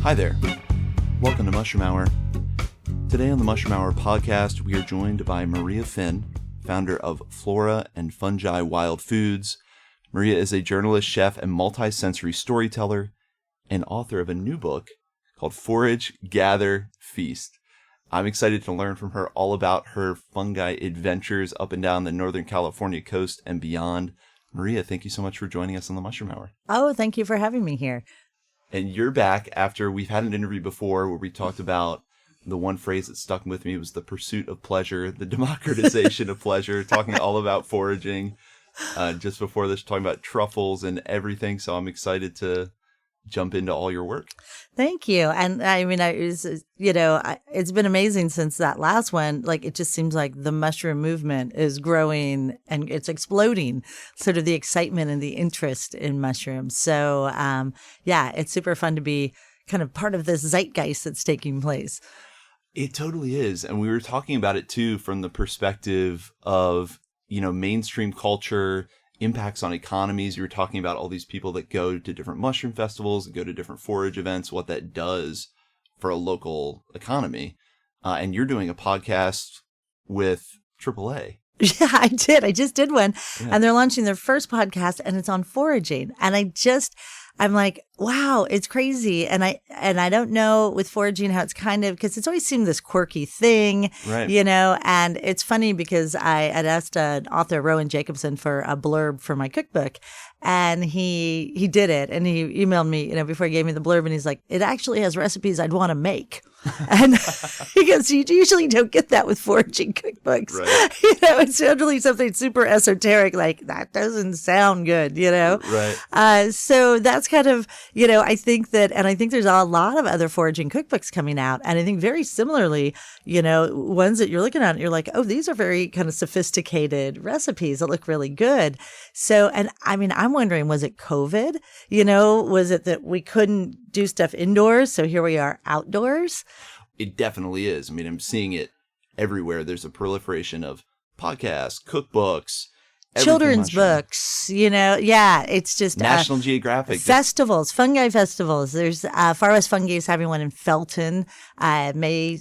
Hi there. Welcome to Mushroom Hour. Today on the Mushroom Hour podcast, we are joined by Maria Finn, founder of Flora and Fungi Wild Foods. Maria is a journalist, chef, and multi-sensory storyteller, and author of a new book called Forage, Gather, Feast. I'm excited to learn from her all about her fungi adventures up and down the Northern California coast and beyond. Maria, thank you so much for joining us on the Mushroom Hour. Oh, thank you for having me here. And you're back after we've had an interview before where we talked about the one phrase that stuck with me was the pursuit of pleasure, the democratization of pleasure, talking all about foraging. Just before this, talking about truffles and everything. So I'm excited to jump into all your work. Thank you. And I mean, it's been amazing since that last one. Like, it just seems like the mushroom movement is growing and it's exploding, sort of the excitement and the interest in mushrooms. So, it's super fun to be kind of part of this zeitgeist that's taking place. It totally is. And we were talking about it too from the perspective of, mainstream culture, impacts on economies. You were talking about all these people that go to different mushroom festivals, go to different forage events, what that does for a local economy. And you're doing a podcast with AAA. Yeah, I did. I just did one. Yeah. And they're launching their first podcast and it's on foraging. And I'm like, wow, it's crazy. And I don't know with foraging how it's kind of, because it's always seemed this quirky thing, right. And it's funny because I had asked an author, Rowan Jacobson, for a blurb for my cookbook. And he did it. And he emailed me, before he gave me the blurb. And he's like, it actually has recipes I'd want to make. And he goes, you usually don't get that with foraging cookbooks. Right. It's generally something super esoteric, like that doesn't sound good, Right. So that's kind of, I think there's a lot of other foraging cookbooks coming out. And I think very similarly, ones that you're looking at, you're like, oh, these are very kind of sophisticated recipes that look really good. So, and I mean, I'm wondering, was it COVID? Was it that we couldn't do stuff indoors? So here we are outdoors. It definitely is. I mean, I'm seeing it everywhere. There's a proliferation of podcasts, cookbooks, children's books, it's just National Geographic festivals, fungi festivals. There's Far West Fungi is having one in Felton, May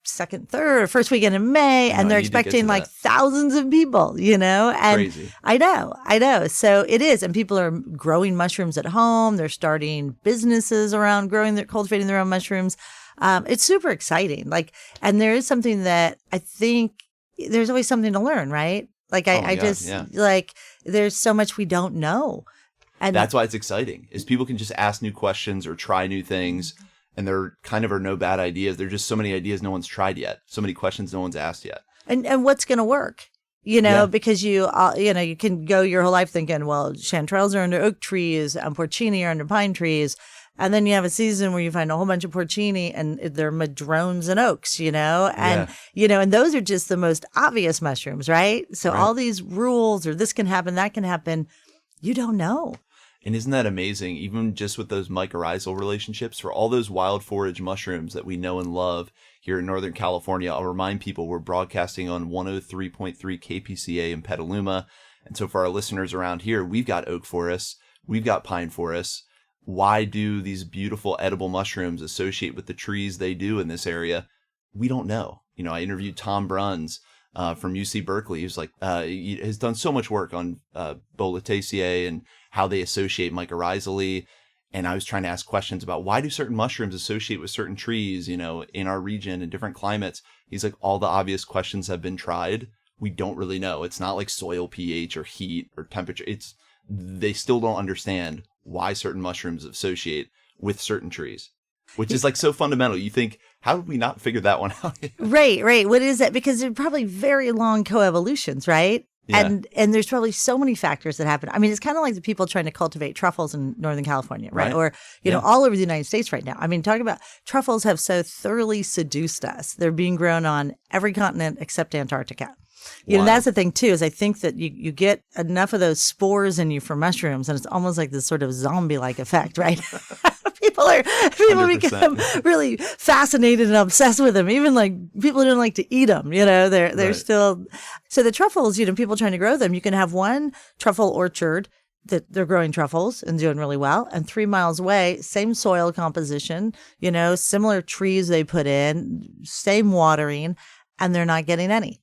2nd, 3rd, or first weekend in May, and they're expecting like thousands of people, and crazy. I know. So it is, and people are growing mushrooms at home. They're starting businesses around cultivating their own mushrooms. It's super exciting. And there is something that I think there's always something to learn, right? There's so much we don't know. And that's why it's exciting, is people can just ask new questions or try new things. And there kind of are no bad ideas. There are just so many ideas no one's tried yet. So many questions no one's asked yet. And what's going to work? Because you can go your whole life thinking, well, chanterelles are under oak trees, and porcini are under pine trees. And then you have a season where you find a whole bunch of porcini and they're madrones and oaks, and those are just the most obvious mushrooms, right? So all these rules, or this can happen, that can happen, you don't know. And isn't that amazing? Even just with those mycorrhizal relationships, for all those wild forage mushrooms that we know and love here in Northern California, I'll remind people we're broadcasting on 103.3 KPCA in Petaluma. And so for our listeners around here, we've got oak forests, we've got pine forests. Why do these beautiful edible mushrooms associate with the trees they do in this area? We don't know. I interviewed Tom Bruns from UC Berkeley. He's like, he has done so much work on Boletaceae and how they associate mycorrhizally. And I was trying to ask questions about why do certain mushrooms associate with certain trees, in our region and different climates. He's like, all the obvious questions have been tried. We don't really know. It's not like soil pH or heat or temperature. They still don't understand why certain mushrooms associate with certain trees, which is like so fundamental. You think, how did we not figure that one out? Right. What is that? Because they're probably very long coevolutions, right? Yeah. And there's probably so many factors that happen. I mean, it's kind of like the people trying to cultivate truffles in Northern California, right? Or, all over the United States right now. I mean, talking about truffles have so thoroughly seduced us. They're being grown on every continent except Antarctica. That's the thing too, is I think that you get enough of those spores in you for mushrooms and it's almost like this sort of zombie-like effect, right? People 100%. Become really fascinated and obsessed with them. Even like people who don't like to eat them, they're still. So the truffles, people trying to grow them, you can have one truffle orchard that they're growing truffles and doing really well. And 3 miles away, same soil composition, similar trees they put in, same watering, and they're not getting any.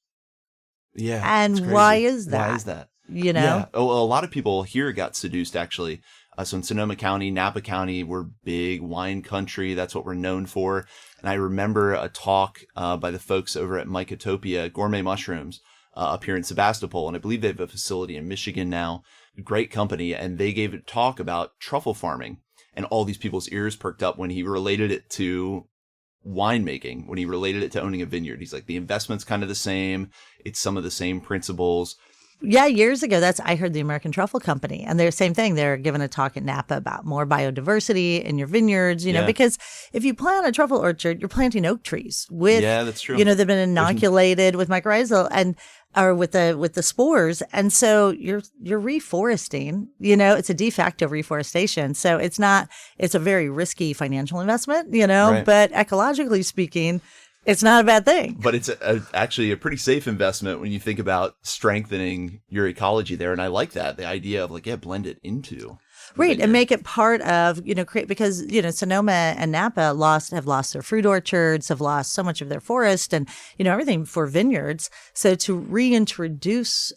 Yeah. And why is that? Why is that? Yeah. Oh, a lot of people here got seduced, actually. So in Sonoma County, Napa County, we're big wine country. That's what we're known for. And I remember a talk by the folks over at Mycotopia Gourmet Mushrooms up here in Sebastopol. And I believe they have a facility in Michigan now. Great company. And they gave a talk about truffle farming. And all these people's ears perked up when he related it to winemaking, when he related it to owning a vineyard. He's like, the investment's kind of the same. It's some of the same principles. Yeah, years ago, I heard the American Truffle Company, and they're same thing. They're giving a talk at Napa about more biodiversity in your vineyards, because if you plant a truffle orchard, you're planting oak trees with, that's true. They've been inoculated with mycorrhizal or with the spores. And so you're reforesting, it's a de facto reforestation. So it's a very risky financial investment, Right. But ecologically speaking, it's not a bad thing. But it's actually a pretty safe investment when you think about strengthening your ecology there. And I like that. The idea of blend it into. Right. And make it part of, because, Sonoma and Napa have lost their fruit orchards, have lost so much of their forest and, everything for vineyards. So to reintroduce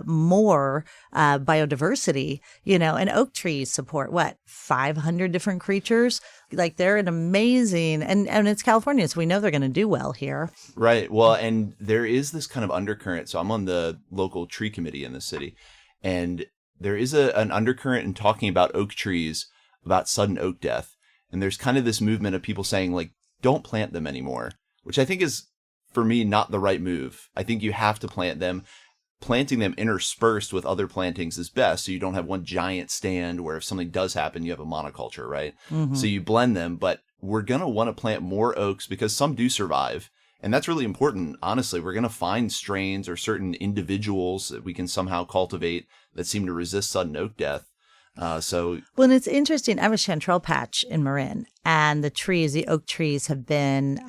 more biodiversity, and oak trees support 500 different creatures. They're an amazing, and it's California, so we know they're going to do well here. Right. Well, and there is this kind of undercurrent. So I'm on the local tree committee in the city, and there is an undercurrent in talking about oak trees, about sudden oak death. And there's kind of this movement of people saying, don't plant them anymore, which I think is, for me, not the right move. I think you have to plant them. Planting them interspersed with other plantings is best, so you don't have one giant stand where if something does happen, you have a monoculture, right? Mm-hmm. So you blend them, but we're going to want to plant more oaks because some do survive. And that's really important. Honestly, we're going to find strains or certain individuals that we can somehow cultivate that seem to resist sudden oak death. Well, and it's interesting. I have a chanterelle patch in Marin, and the oak trees have been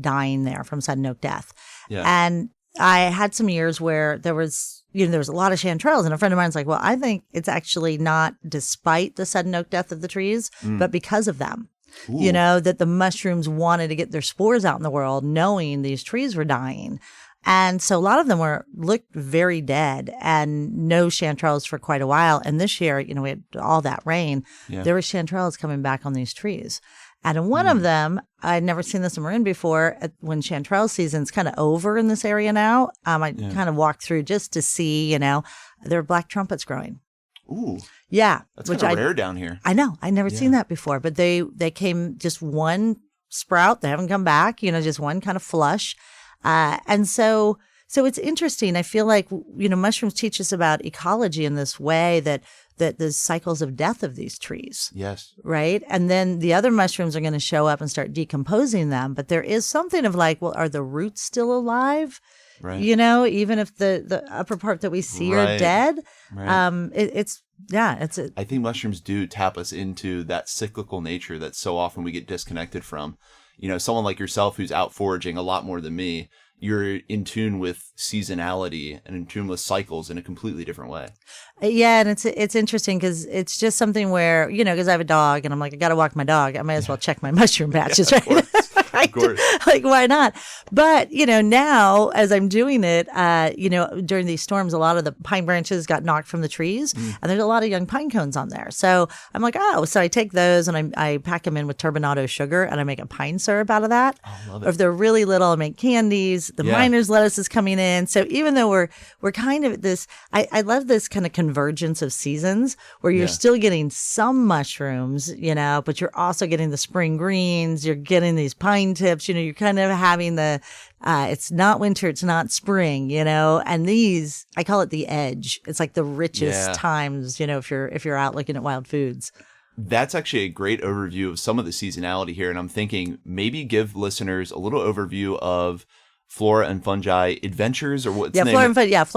dying there from sudden oak death. Yeah. And I had some years where there was a lot of chanterelles, and a friend of mine's like, well, I think it's actually not despite the sudden oak death of the trees, but because of them. Ooh. That the mushrooms wanted to get their spores out in the world, knowing these trees were dying. And so a lot of them looked very dead and no chanterelles for quite a while. And this year, we had all that rain. Yeah. There were chanterelles coming back on these trees. And in one of them, I'd never seen this in Marin before, when chanterelle season's kind of over in this area now, I kind of walked through just to see, there are black trumpets growing. Ooh. Yeah. That's kind of rare down here. I know. I'd never seen that before, but they came just one sprout. They haven't come back, just one kind of flush. And so it's interesting. I feel like, mushrooms teach us about ecology in this way that the cycles of death of these trees. Yes. Right. And then the other mushrooms are going to show up and start decomposing them. But there is something of are the roots still alive? Right. Even if the upper part that we see are dead. Right. I think mushrooms do tap us into that cyclical nature that so often we get disconnected from. Someone like yourself who's out foraging a lot more than me, you're in tune with seasonality and in tune with cycles in a completely different way. Yeah, and it's interesting because it's just something where, because I have a dog and I'm like, I got to walk my dog. I might as well check my mushroom patches, right? Of course. Why not? But, now as I'm doing it, during these storms, a lot of the pine branches got knocked from the trees and there's a lot of young pine cones on there. So I'm like, so I take those and I pack them in with turbinado sugar and I make a pine syrup out of that. Oh, love it. Or if they're really little, I make candies. The miner's lettuce is coming in. So even though we're kind of at this, I love this kind of convergence of seasons where you're still getting some mushrooms, but you're also getting the spring greens, you're getting these pine tips, you're kind of having it's not winter, it's not spring, and these, I call it the edge. It's like the richest times, if you're out looking at wild foods. That's actually a great overview of some of the seasonality here. And I'm thinking maybe give listeners a little overview of Flora and Fungi Adventures, or what's the name? Flora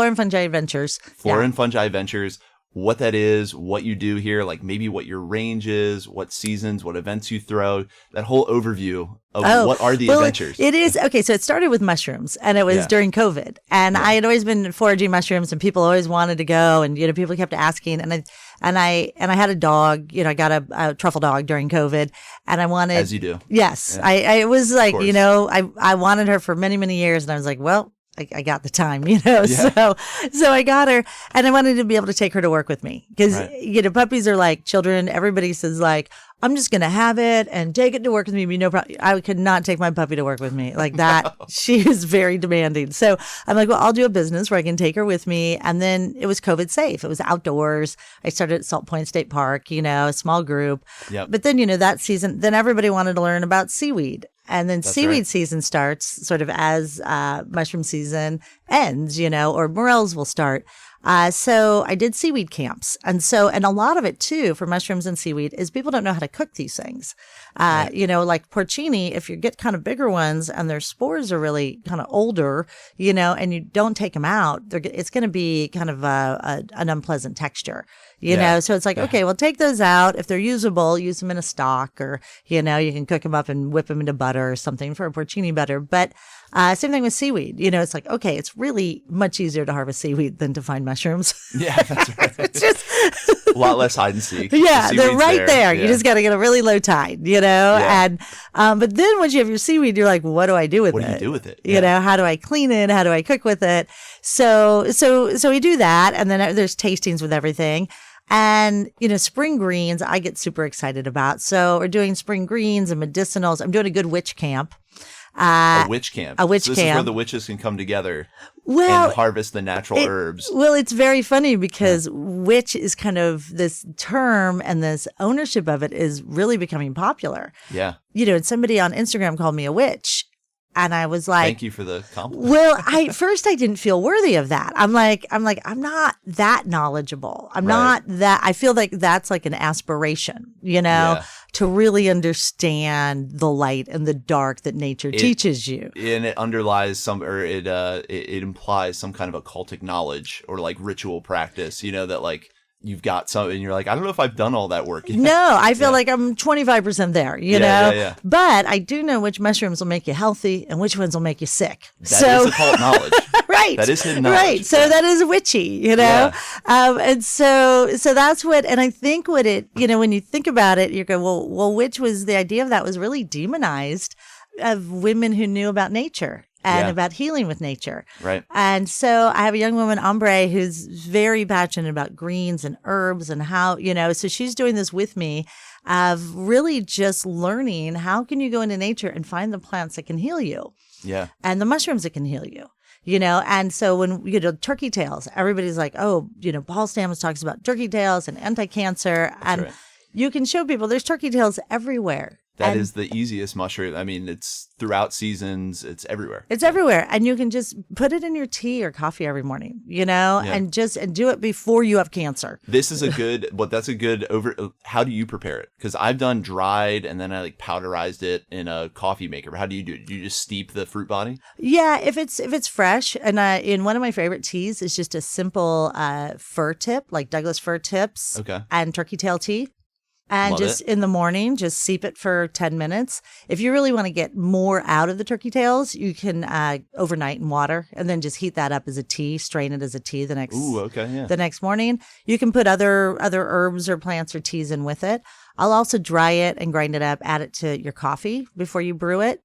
and Fungi Adventures. Flora and Fungi Adventures. what that is, what you do here, like maybe what your range is, what seasons, what events you throw, that whole overview of what are the adventures. It is. Okay. So it started with mushrooms, and it was during COVID, and I had always been foraging mushrooms, and people always wanted to go, and, people kept asking, and I had a dog, I got a truffle dog during COVID, and I wanted, as you do. Yes. Yeah. I was like, I wanted her for many, many years, and I was like, well, I got the time, so I got her, and I wanted to be able to take her to work with me because, puppies are like children. Everybody says like, I'm just going to have it and take it to work with me. No problem. I could not take my puppy to work with me like that. No. She is very demanding. So I'm like, well, I'll do a business where I can take her with me. And then it was COVID safe. It was outdoors. I started at Salt Point State Park, a small group. Yep. But then, that season, then everybody wanted to learn about seaweed. And then seaweed season starts sort of as mushroom season ends, or morels will start. So I did seaweed camps. And a lot of it too for mushrooms and seaweed is people don't know how to cook these things. Like porcini, if you get kind of bigger ones and their spores are really kind of older, and you don't take them out, it's going to be kind of an unpleasant texture. So it's like, okay, well, take those out. If they're usable, use them in a stock, or, you can cook them up and whip them into butter or something for a porcini butter. But same thing with seaweed. It's like, okay, it's really much easier to harvest seaweed than to find mushrooms. Yeah, that's right. It's just a lot less hide and seek. Yeah, they're right there. Yeah. You just got to get a really low tide, Yeah. And but then once you have your seaweed, you're like, what do I do with it? What do you do with it? Yeah. How do I clean it? How do I cook with it? So we do that, and then there's tastings with everything. And, spring greens, I get super excited about. So we're doing spring greens and medicinals. I'm doing a good witch camp. A witch camp. A witch so this camp. is where the witches can come together and harvest the natural herbs. Well, it's very funny because witch is kind of this term, and this ownership of it is really becoming popular. Yeah. And somebody on Instagram called me a witch. And I was like, thank you for the compliment. Well, first I didn't feel worthy of that. I'm not that knowledgeable. I'm not that. I feel like that's like an aspiration, to really understand the light and the dark that nature teaches you. And it underlies it implies some kind of occultic knowledge or like ritual practice, that like you've got some, and you're like, I don't know if I've done all that work yet. No, I feel like I'm 25% there, you know? Yeah. But I do know which mushrooms will make you healthy and which ones will make you sick. That is occult knowledge. Right. That is hidden knowledge. Right. So that is witchy, Yeah. And so that's what, and I think what it, when you think about it, you go, well, witch was, the idea of that was really demonized of women who knew about nature. And about healing with nature. Right. And so I have a young woman, Ombre, who's very passionate about greens and herbs and how, so she's doing this with me of really just learning how can you go into nature and find the plants that can heal you. Yeah. And the mushrooms that can heal you. And so when, turkey tails, everybody's like, oh, Paul Stamets talks about turkey tails and anti-cancer. And you can show people there's turkey tails everywhere. That is the easiest mushroom. I mean, it's throughout seasons. It's everywhere. It's everywhere. And you can just put it in your tea or coffee every morning, and do it before you have cancer. That's a good how do you prepare it? Because I've done dried and then I like powderized it in a coffee maker. How do you do it? Do you just steep the fruit body? Yeah, if it's fresh. And in one of my favorite teas is just a simple fir tip, like Douglas fir tips. Okay. And turkey tail tea. And Love it. In the morning, just steep it for 10 minutes. If you really want to get more out of the turkey tails, you can overnight in water and then just heat that up as a tea, strain it as a tea the next morning. You can put other herbs or plants or teas in with it. I'll also dry it and grind it up, add it to your coffee before you brew it,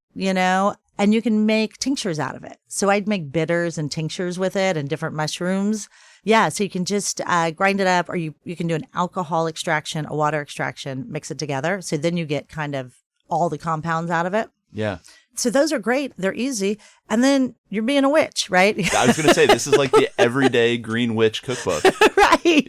and you can make tinctures out of it. So I'd make bitters and tinctures with it and different mushrooms. Yeah, so you can just grind it up, or you can do an alcohol extraction, a water extraction, mix it together. So then you get kind of all the compounds out of it. Yeah. So those are great. They're easy. And then you're being a witch, right? I was going to say, this is like the everyday green witch cookbook. Right.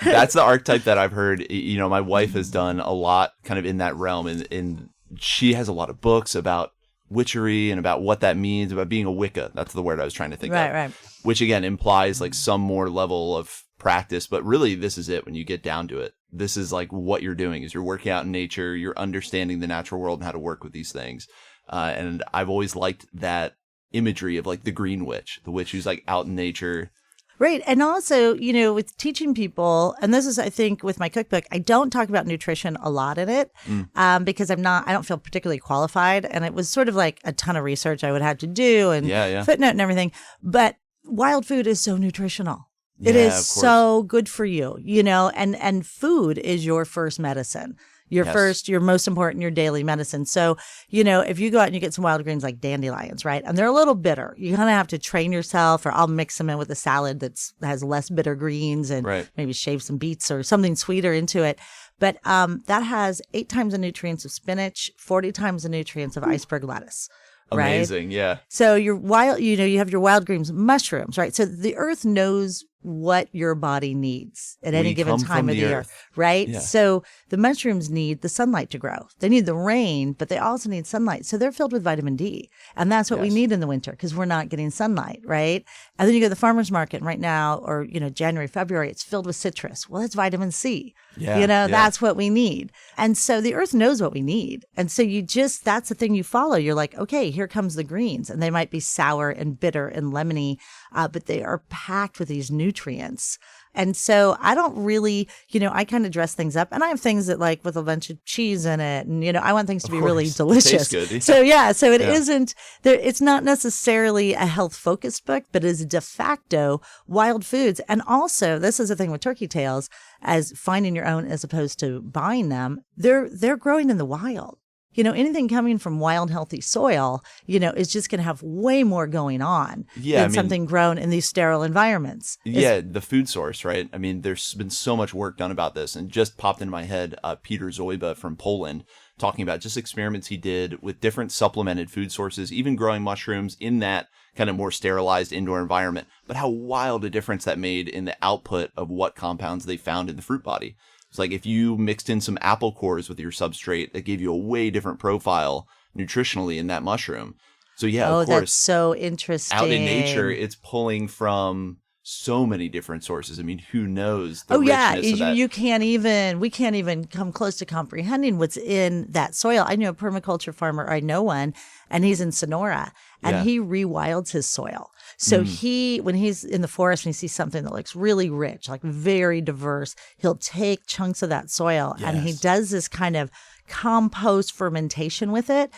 That's the archetype that I've heard. My wife has done a lot kind of in that realm. And she has a lot of books about witchery and about what that means, about being a Wicca. That's the word I was trying to think of. Right. Which again implies like some more level of practice, but really this is it when you get down to it. This is like what you're doing is you're working out in nature, you're understanding the natural world and how to work with these things. And I've always liked that imagery of like the green witch, the witch who's like out in nature. Right. And also, with teaching people, and this is, I think, with my cookbook, I don't talk about nutrition a lot in it because I don't feel particularly qualified. And it was sort of like a ton of research I would have to do and footnote and everything. But wild food is so nutritional. It is so good for you, and food is your first medicine. Your most important, your daily medicine. So, if you go out and you get some wild greens like dandelions, right? And they're a little bitter. You kind of have to train yourself, or I'll mix them in with a salad that has less bitter greens and maybe shave some beets or something sweeter into it. But that has 8 times the nutrients of spinach, 40 times the nutrients of iceberg lettuce. Right? Amazing, yeah. So you have your wild greens, mushrooms, right? So the earth knows what your body needs at any given time of the year, right? Yeah. So the mushrooms need the sunlight to grow. They need the rain, but they also need sunlight. So they're filled with vitamin D. And that's what we need in the winter because we're not getting sunlight, right? And then you go to the farmer's market and right now, or, January, February, it's filled with citrus. Well, that's vitamin C. That's what we need. And so the earth knows what we need. And so that's the thing you follow. You're like, okay, here comes the greens. And they might be sour and bitter and lemony, but they are packed with these nutrients. And so I don't really, I kind of dress things up, and I have things that like with a bunch of cheese in it, and I want things to be really delicious. It tastes good. So it isn't there. It's not necessarily a health focused book, but it is de facto wild foods. And also, this is the thing with turkey tails, as finding your own as opposed to buying them. They're growing in the wild. Anything coming from wild, healthy soil, is just going to have way more going on than something grown in these sterile environments. The food source, right? I mean, there's been so much work done about this, and just popped into my head, Peter Zoiba from Poland talking about just experiments he did with different supplemented food sources, even growing mushrooms in that kind of more sterilized indoor environment, but how wild a difference that made in the output of what compounds they found in the fruit body. It's like if you mixed in some apple cores with your substrate, that gave you a way different profile nutritionally in that mushroom. So of course, that's so interesting. Out in nature, it's pulling from so many different sources. I mean, who knows the richness of that? We can't even come close to comprehending what's in that soil. I know a permaculture farmer, and he's in Sonora, and he rewilds his soil. So when he's in the forest and he sees something that looks really rich, like very diverse, he'll take chunks of that soil and he does this kind of compost fermentation with it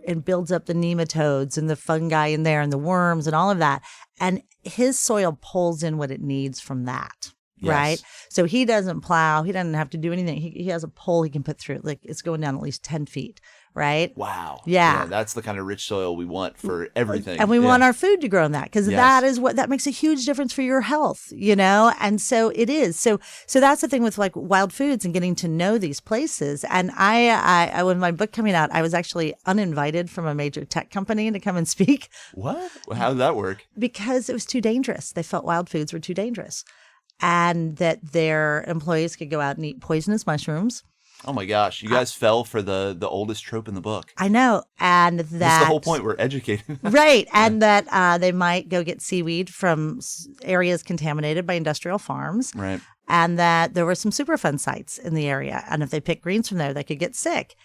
and builds up the nematodes and the fungi in there and the worms and all of that. And his soil pulls in what it needs from that. Yes. Right. So he doesn't plow. He doesn't have to do anything. He has a pole he can put through. Like it's going down at least 10 feet. Right. Wow. Yeah. That's the kind of rich soil we want for everything. And we want our food to grow in that because that makes a huge difference for your health, And so it is. So that's the thing with like wild foods and getting to know these places. And I when my book coming out, I was actually uninvited from a major tech company to come and speak. What? How did that work? Because it was too dangerous. They felt wild foods were too dangerous. And that their employees could go out and eat poisonous mushrooms. Oh my gosh, you guys fell for the oldest trope in the book. I know. And that's the whole point. We're educating. Right. And that they might go get seaweed from areas contaminated by industrial farms. Right. And that there were some Superfund sites in the area. And if they picked greens from there, they could get sick.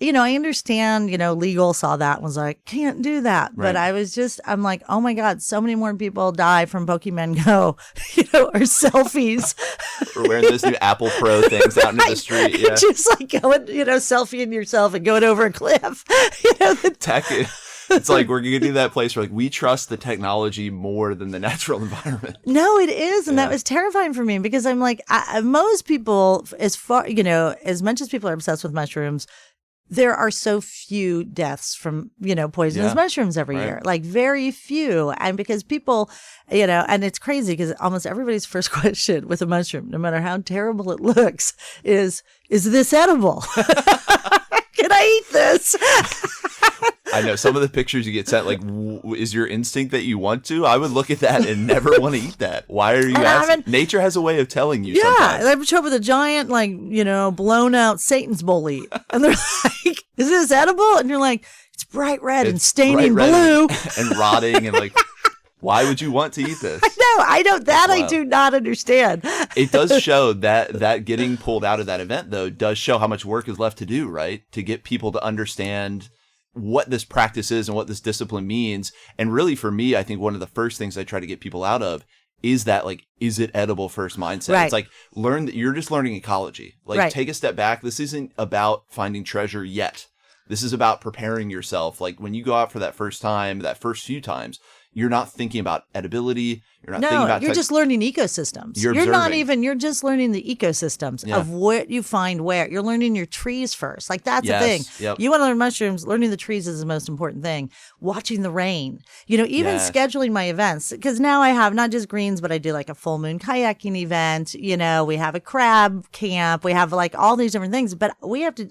I understand, legal saw that and was like, can't do that. Right. But I'm like, oh my God, so many more people die from Pokemon Go, or selfies. We're wearing those new Apple Pro things out into the street. Yeah. Just like going, selfieing yourself and going over a cliff. Tech. It's like we're getting to that place where like we trust the technology more than the natural environment. No, it is. And that was terrifying for me because I'm like, most people, as much as people are obsessed with mushrooms, there are so few deaths from, poisonous mushrooms every year, like very few. And because people, and it's crazy because almost everybody's first question with a mushroom, no matter how terrible it looks, is this edible? Can I eat this? I know some of the pictures you get sent, like, is your instinct that you want to? I would look at that and never want to eat that. Why are you asking? Nature has a way of telling you sometimes. They show up with a giant, blown out Satan's bully. And they're like, is this edible? And you're like, it's bright red and staining blue. And rotting and like, why would you want to eat this? I do not understand. It does show that getting pulled out of that event, though, does show how much work is left to do, right? To get people to understand what this practice is and what this discipline means. And really for me, I think one of the first things I try to get people out of is that like, is it edible first mindset? Right. It's like learn that you're just learning ecology. Like Right. take a step back. This isn't about finding treasure yet. This is about preparing yourself. Like when you go out for that first time, that first few times, you're not thinking about edibility. You're not thinking about you're just learning ecosystems. You're you're just learning the ecosystems of what you find where. You're learning your trees first. Like that's the thing. Yep. You want to learn mushrooms, learning the trees is the most important thing. Watching the rain. Even scheduling my events. Because now I have not just greens, but I do like a full moon kayaking event. We have a crab camp. We have like all these different things. But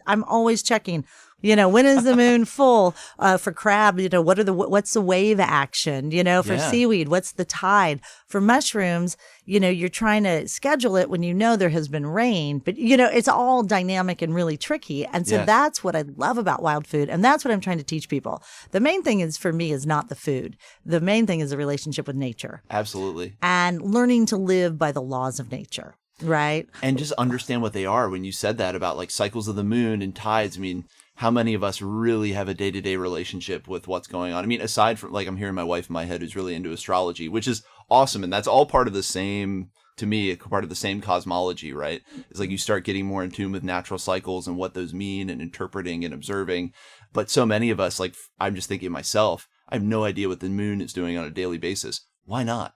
I'm always checking. When is the moon full for crab? What's the wave action? For seaweed, what's the tide? For mushrooms, you're trying to schedule it when there has been rain, but it's all dynamic and really tricky. And so that's what I love about wild food. And that's what I'm trying to teach people. The main thing for me is not the food. The main thing is the relationship with nature. Absolutely. And learning to live by the laws of nature. Right. And just understand what they are. When you said that about like cycles of the moon and tides, I mean, how many of us really have a day-to-day relationship with what's going on? I mean, aside from like I'm hearing my wife in my head who's really into astrology, which is awesome. And that's all part of the same, to me, part of the same cosmology, right? It's like you start getting more in tune with natural cycles and what those mean and interpreting and observing. But so many of us, like I'm just thinking myself, I have no idea what the moon is doing on a daily basis. Why not?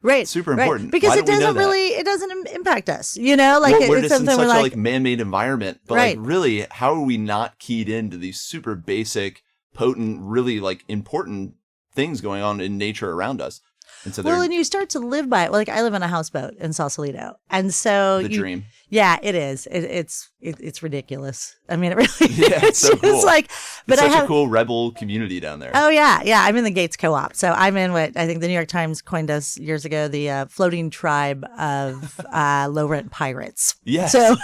Right. Super important. Because it doesn't impact us, we're just it's in something such we're a like man-made environment, but Right. like really, how are we not keyed into these super basic, potent, really like important things going on in nature around us? And so and you start to live by it. Like I live on a houseboat in Sausalito, and so the dream. Yeah, it is. It's ridiculous. I mean, it really Yeah, it's so cool. But it's I such have a cool rebel community down there. Oh yeah. I'm in the Gates Co-op, so I'm in what I think the New York Times coined us years ago the floating tribe of low rent pirates. Yes. So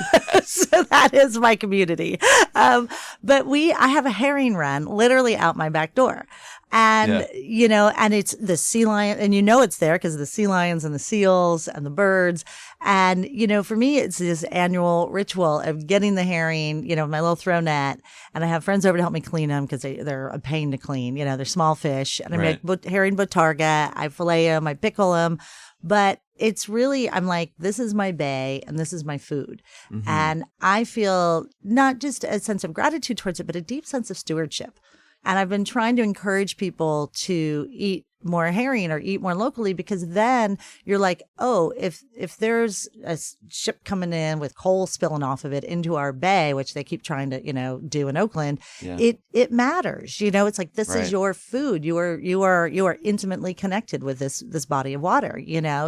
that is my community. But I have a herring run literally out my back door. And, and it's the sea lion, and it's there because of the sea lions and the seals and the birds. And, for me, it's this annual ritual of getting the herring, my little throw net. And I have friends over to help me clean them because they're a pain to clean. They're small fish. And I make herring botarga. I fillet them. I pickle them. But it's really, I'm like, this is my bay and this is my food. Mm-hmm. And I feel not just a sense of gratitude towards it, but a deep sense of stewardship. And I've been trying to encourage people to eat more herring or eat more locally, because then you're like, oh, if there's a ship coming in with coal spilling off of it into our bay, which they keep trying to, do in Oakland, it matters. It's like, this is your food. You are intimately connected with this body of water,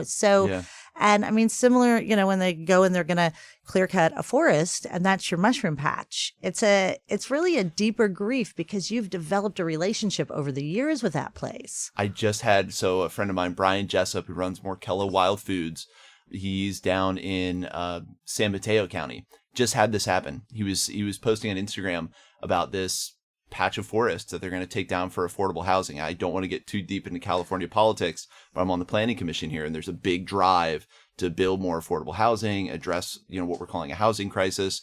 So, and I mean, similar, when they go and they're going to clear cut a forest and that's your mushroom patch. It's really a deeper grief because you've developed a relationship over the years with that place. I just had, a friend of mine, Brian Jessup, who runs Morkello Wild Foods. He's down in San Mateo County. Just had this happen. He was posting on Instagram about this patch of forest that they're going to take down for affordable housing. I don't want to get too deep into California politics, but I'm on the planning commission here, and there's a big drive to build more affordable housing, address, what we're calling a housing crisis.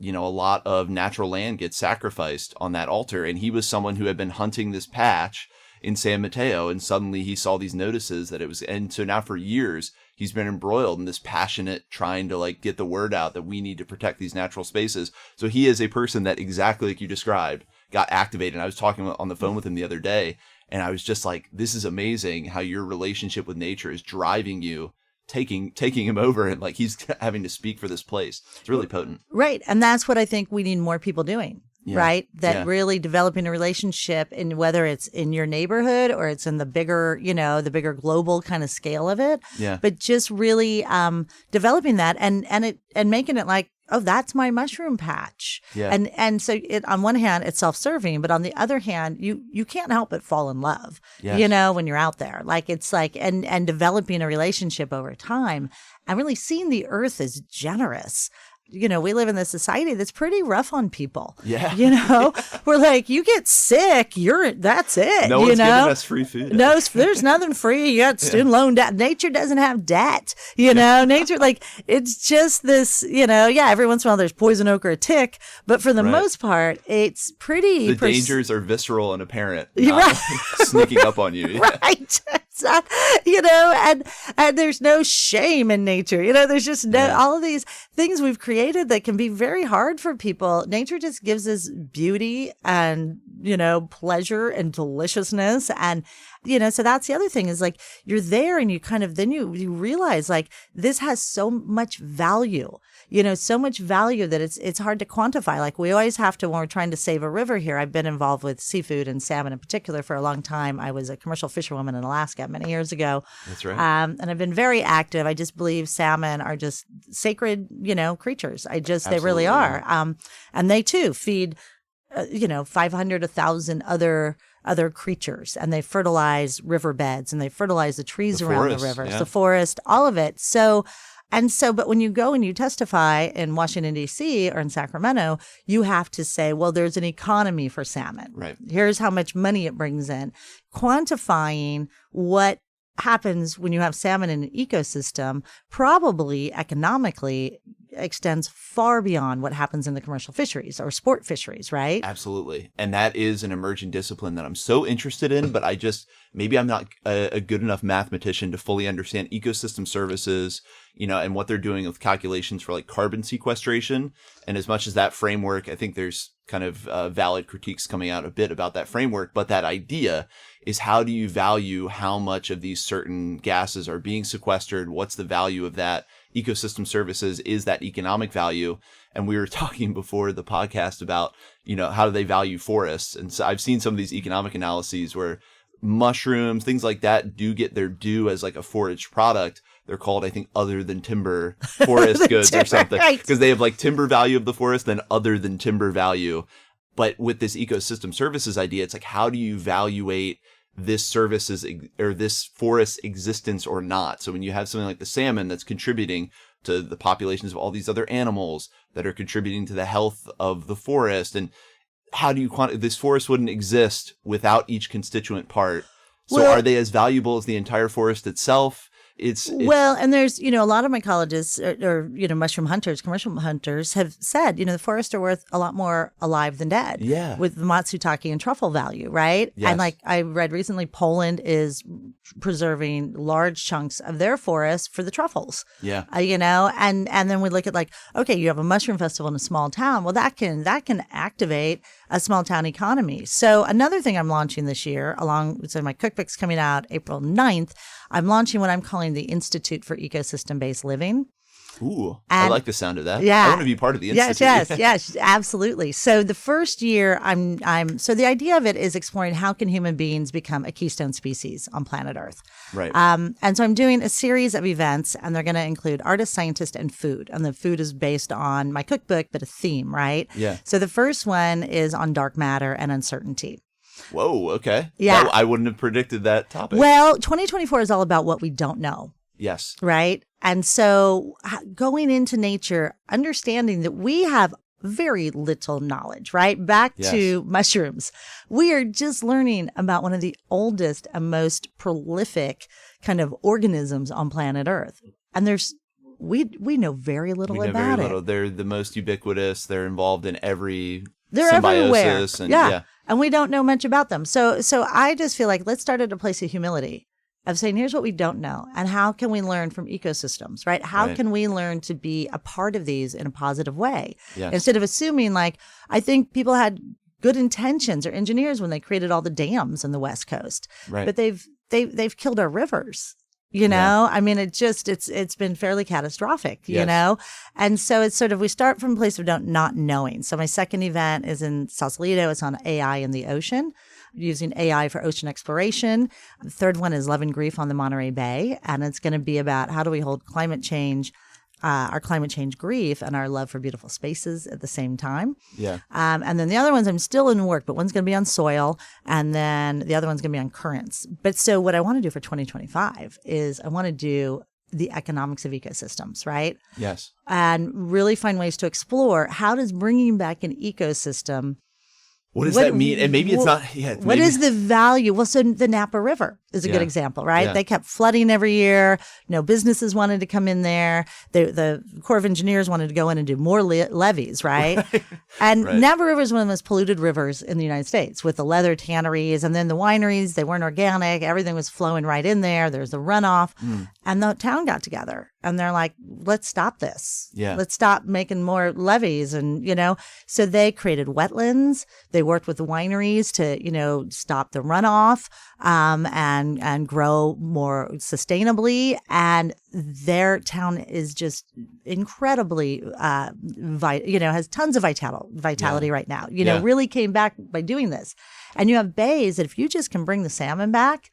A lot of natural land gets sacrificed on that altar. And he was someone who had been hunting this patch in San Mateo, and suddenly he saw these notices that it was, and so now for years he's been embroiled in this passionate trying to like get the word out that we need to protect these natural spaces. So he is a person that, exactly like you described, got activated. And I was talking on the phone with him the other day, and I was just like, this is amazing how your relationship with nature is driving you, taking him over, and like he's having to speak for this place. It's really potent. Right. And that's what I think we need more people doing. Right. That really developing a relationship, in whether it's in your neighborhood or it's in the bigger global kind of scale of it. Yeah. But just really developing that and making it like, oh, that's my mushroom patch. Yeah. And so on one hand, it's self-serving, but on the other hand, you can't help but fall in love, when you're out there. Like, it's like, and developing a relationship over time and really seeing the earth as generous. We live in this society that's pretty rough on people. Yeah. We're like, you get sick, that's it. No one's giving us free food. No, there's nothing free. You got student loan debt. Nature doesn't have debt. Nature, like, it's just this, every once in a while there's poison oak or a tick, but for the most part, it's pretty. The dangers are visceral and apparent, not sneaking up on you. Right. And there's no shame in nature. There's just all of these things we've created that can be very hard for people. Nature just gives us beauty and, pleasure and deliciousness. And, so that's the other thing is like you're there and you kind of then you realize like this has so much value. So much value that it's hard to quantify. Like we always have to, when we're trying to save a river here, I've been involved with seafood and salmon in particular for a long time. I was a commercial fisherwoman in Alaska many years ago. That's right. And I've been very active. I just believe salmon are just sacred, creatures. Absolutely, they really are. And they too feed, 500, 1,000 other creatures, and they fertilize riverbeds and they fertilize the trees around the rivers, the forest, all of it. But when you go and you testify in Washington, D.C. or in Sacramento, you have to say, well, there's an economy for salmon. Right. Here's how much money it brings in. Quantifying what happens when you have salmon in an ecosystem probably economically extends far beyond what happens in the commercial fisheries or sport fisheries, right? Absolutely. And that is an emerging discipline that I'm so interested in, but maybe I'm not a good enough mathematician to fully understand ecosystem services, and what they're doing with calculations for like carbon sequestration. And as much as that framework, I think there's kind of valid critiques coming out a bit about that framework, but that idea is how do you value how much of these certain gases are being sequestered? What's the value of that? Ecosystem services is that economic value. And we were talking before the podcast about, how do they value forests? And so I've seen some of these economic analyses where mushrooms, things like that do get their due as like a forage product. They're called, I think, other than timber forest goods or something, because they have like timber value of the forest, then other than timber value. But with this ecosystem services idea, it's like, how do you evaluate this services or this forest existence or not? So when you have something like the salmon that's contributing to the populations of all these other animals that are contributing to the health of the forest, and how do you this forest wouldn't exist without each constituent part. So are they as valuable as the entire forest itself? And there's, a lot of mycologists or mushroom hunters, commercial hunters have said, the forests are worth a lot more alive than dead. Yeah. With Matsutake and truffle value, right? Yes. And like I read recently, Poland is preserving large chunks of their forests for the truffles. Yeah. And then we look at like, okay, you have a mushroom festival in a small town. Well, that can activate a small town economy. So another thing I'm launching this year, so my cookbook's coming out April 9th, I'm launching what I'm calling the Institute for Ecosystem-Based Living. Ooh, I like the sound of that. Yeah. I want to be part of the Institute. Yes, absolutely. So the first year so the idea of it is exploring how can human beings become a keystone species on planet Earth. Right. And so I'm doing a series of events, and they're going to include artists, scientists, and food. And the food is based on my cookbook, but a theme, right? Yeah. So the first one is on dark matter and uncertainty. Whoa, okay. Yeah. I wouldn't have predicted that topic. Well, 2024 is all about what we don't know. Yes. Right. And so going into nature, understanding that we have very little knowledge, right? Back to mushrooms. We are just learning about one of the oldest and most prolific kind of organisms on planet Earth. And we know very little about it. They're the most ubiquitous. They're involved in every They're symbiosis. Everywhere. And we don't know much about them. So I just feel like let's start at a place of humility of saying, here's what we don't know. And how can we learn from ecosystems, right? How can we learn to be a part of these in a positive way? Yes. Instead of assuming I think people had good intentions or engineers when they created all the dams on the West Coast. Right. But they've killed our rivers. I mean, it's been fairly catastrophic, And so it's sort of, we start from a place of not knowing. So my second event is in Sausalito. It's on AI in the ocean, using AI for ocean exploration. The third one is Love and Grief on the Monterey Bay. And it's going to be about how do we hold climate change, our climate change grief and our love for beautiful spaces at the same time. Yeah. And then the other ones, I'm still in work, but one's going to be on soil, and then the other one's going to be on currents. But so what I want to do for 2025 is I want to do the economics of ecosystems, right? Yes. And really find ways to explore how does bringing back an ecosystem What does that mean? And maybe it's not. Yeah. What is the value? Well, so the Napa River is a good example, right? Yeah. They kept flooding every year. No businesses wanted to come in there. The Corps of Engineers wanted to go in and do more levees, right? And Napa River is one of the most polluted rivers in the United States, with the leather tanneries and then the wineries. They weren't organic. Everything was flowing right in there. There's the runoff. And the town got together and they're like, let's stop this. Yeah. Let's stop making more levees. And, so they created wetlands. They worked with the wineries to, stop the runoff, and grow more sustainably. And their town is just incredibly, has tons of vitality right now, really came back by doing this. And you have bays that if you just can bring the salmon back,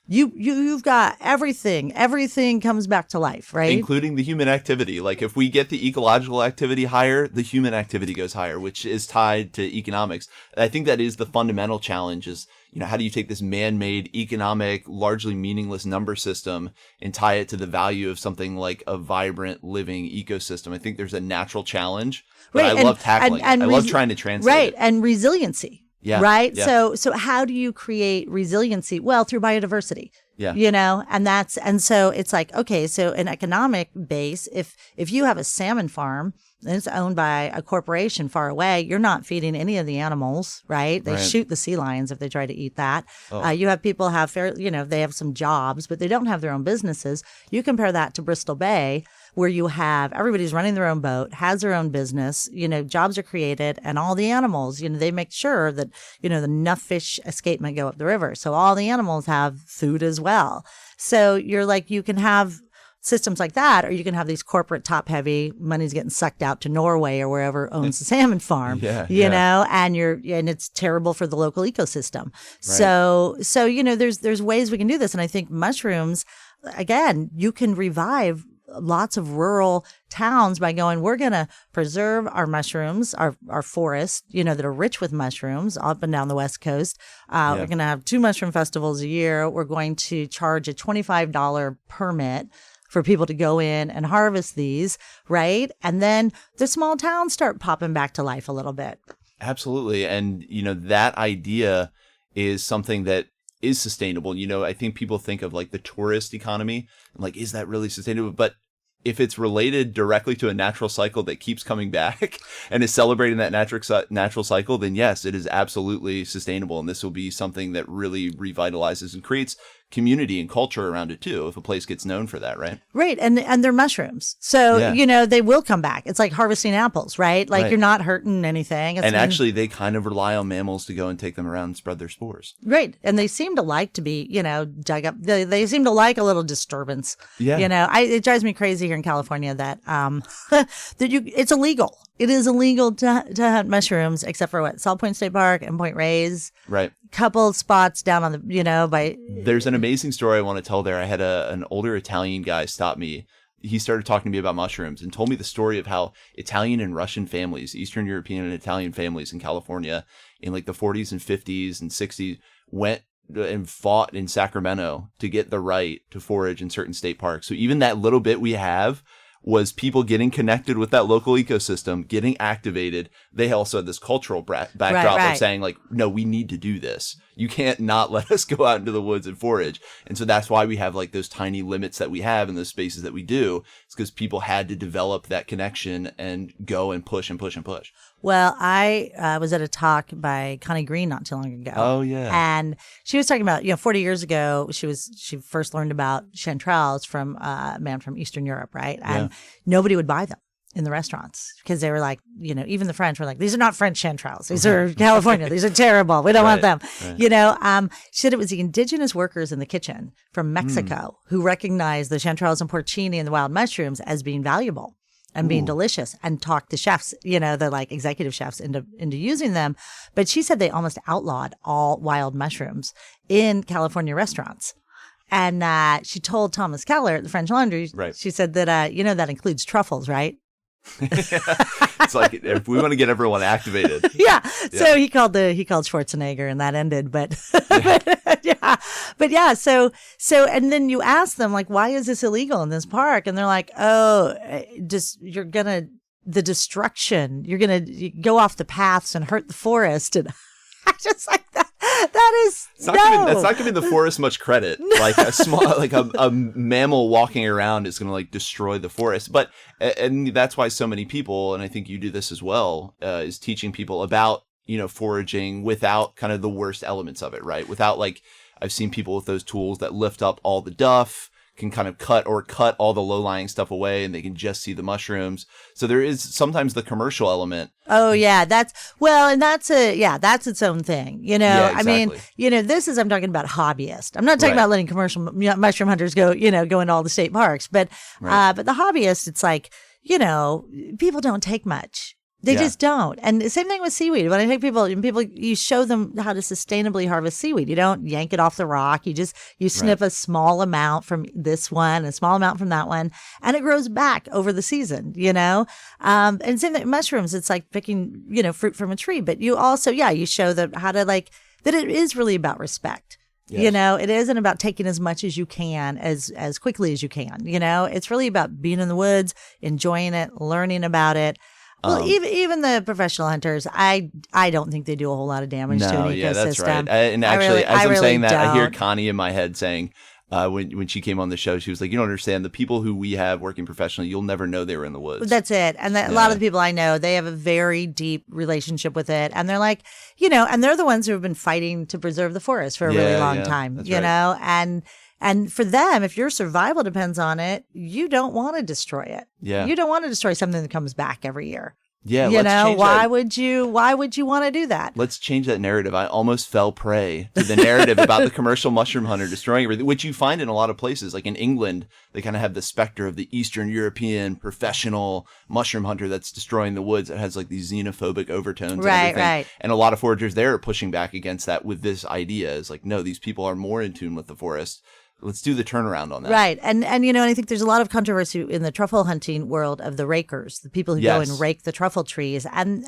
you've got everything. Everything comes back to life, right? Including the human activity. Like if we get the ecological activity higher, the human activity goes higher, which is tied to economics. I think that is the fundamental challenge is, how do you take this man-made, economic, largely meaningless number system and tie it to the value of something like a vibrant, living ecosystem? I think there's a natural challenge, but I love tackling it. I love trying to translate it. And resiliency. Yeah. Right. Yeah. So how do you create resiliency? Well, through biodiversity. Yeah. And so it's like, okay, so an economic base, if you have a salmon farm and it's owned by a corporation far away, you're not feeding any of the animals, right? They shoot the sea lions if they try to eat that. Oh. You have people they have some jobs, but they don't have their own businesses. You compare that to Bristol Bay, where you have everybody's running their own boat, has their own business, jobs are created, and all the animals, they make sure that, enough fish escapement go up the river. So all the animals have food as well. So you're like, you can have systems like that, or you can have these corporate top heavy, money's getting sucked out to Norway or wherever owns the salmon farm, and it's terrible for the local ecosystem. Right. So, there's ways we can do this. And I think mushrooms, again, you can revive lots of rural towns by going, we're going to preserve our mushrooms, our forests, that are rich with mushrooms up and down the West Coast. We're going to have 2 mushroom festivals a year. We're going to charge a $25 permit for people to go in and harvest these, right? And then the small towns start popping back to life a little bit. Absolutely. And, that idea is something that is sustainable. I think people think of like the tourist economy and like, is that really sustainable? But if it's related directly to a natural cycle that keeps coming back and is celebrating that natural cycle, then yes, it is absolutely sustainable. And this will be something that really revitalizes and creates community and culture around it too, if a place gets known for that, right? Right. And they're mushrooms. So, they will come back. It's like harvesting apples, right? Like you're not hurting anything. Actually, they kind of rely on mammals to go and take them around and spread their spores. Right. And they seem to like to be, dug up. They seem to like a little disturbance. Yeah. It drives me crazy here in California that, it's illegal. It is illegal to hunt mushrooms, except for Salt Point State Park and Point Reyes. Right. Couple spots down on the, There's an amazing story I want to tell there. I had an older Italian guy stop me. He started talking to me about mushrooms and told me the story of how Italian and Russian families, Eastern European and Italian families in California in like the 40s and 50s and 60s went and fought in Sacramento to get the right to forage in certain state parks. So even that little bit we have was people getting connected with that local ecosystem, getting activated. They also had this cultural backdrop of saying like, no, we need to do this. You can't not let us go out into the woods and forage. And so that's why we have like those tiny limits that we have in those spaces that we do. It's because people had to develop that connection and go and push and push and push. Well, I was at a talk by Connie Green not too long ago. Oh, yeah. And she was talking about, 40 years ago, she first learned about chanterelles from a man from Eastern Europe, right? And nobody would buy them in the restaurants because they were like, even the French were like, these are not French chanterelles. These are California. These are terrible. We don't want them. Right. She said it was the indigenous workers in the kitchen from Mexico who recognized the chanterelles and porcini and the wild mushrooms as being valuable and being delicious and talked the chefs, the like executive chefs into using them. But she said they almost outlawed all wild mushrooms in California restaurants. And she told Thomas Keller at the French Laundry, she said that, that includes truffles, right? It's like if we want to get everyone activated. So he called Schwarzenegger and that ended. But and then you ask them like, why is this illegal in this park? And they're like, you're gonna go off the paths and hurt the forest. And I just like that. That is that's not giving the forest much credit. Like a small, like a mammal walking around is going to like destroy the forest. But and that's why so many people, and I think you do this as well, is teaching people about foraging without kind of the worst elements of it, right? Without like I've seen people with those tools that lift up all the duff, can kind of cut all the low-lying stuff away, and they can just see the mushrooms. So there is sometimes the commercial element. Oh yeah, that's its own thing. Yeah, exactly. I mean, I'm talking about hobbyist. I'm not talking about letting commercial mushroom hunters go into all the state parks, but but the hobbyist, it's like, people don't take much. They just don't. And the same thing with seaweed. When I take people, you show them how to sustainably harvest seaweed. You don't yank it off the rock. You snip a small amount from this one, a small amount from that one, and it grows back over the season, And same thing, mushrooms, it's like picking, fruit from a tree. But you also, you show them how to that it is really about respect. Yes. It isn't about taking as much as you can as quickly as you can. It's really about being in the woods, enjoying it, learning about it. Well, even the professional hunters, I don't think they do a whole lot of damage to an ecosystem. Yeah, that's right. And actually, as I'm saying that, I hear Connie in my head saying, when she came on the show, she was like, "You don't understand. The people who we have working professionally, you'll never know they were in the woods." That's it. And a lot of the people I know, they have a very deep relationship with it, and they're like, and they're the ones who have been fighting to preserve the forest for a really long time. Right. And for them, if your survival depends on it, you don't want to destroy it. Yeah. You don't want to destroy something that comes back every year. Yeah. Why would you want to do that? Let's change that narrative. I almost fell prey to the narrative about the commercial mushroom hunter destroying everything, which you find in a lot of places. Like in England, they kind of have the specter of the Eastern European professional mushroom hunter that's destroying the woods. It has like these xenophobic overtones and everything. Right. And a lot of foragers there are pushing back against that with this idea. It's like, no, these people are more in tune with the forest. Let's do the turnaround on that. Right. And I think there's a lot of controversy in the truffle hunting world of the rakers, the people who go and rake the truffle trees. And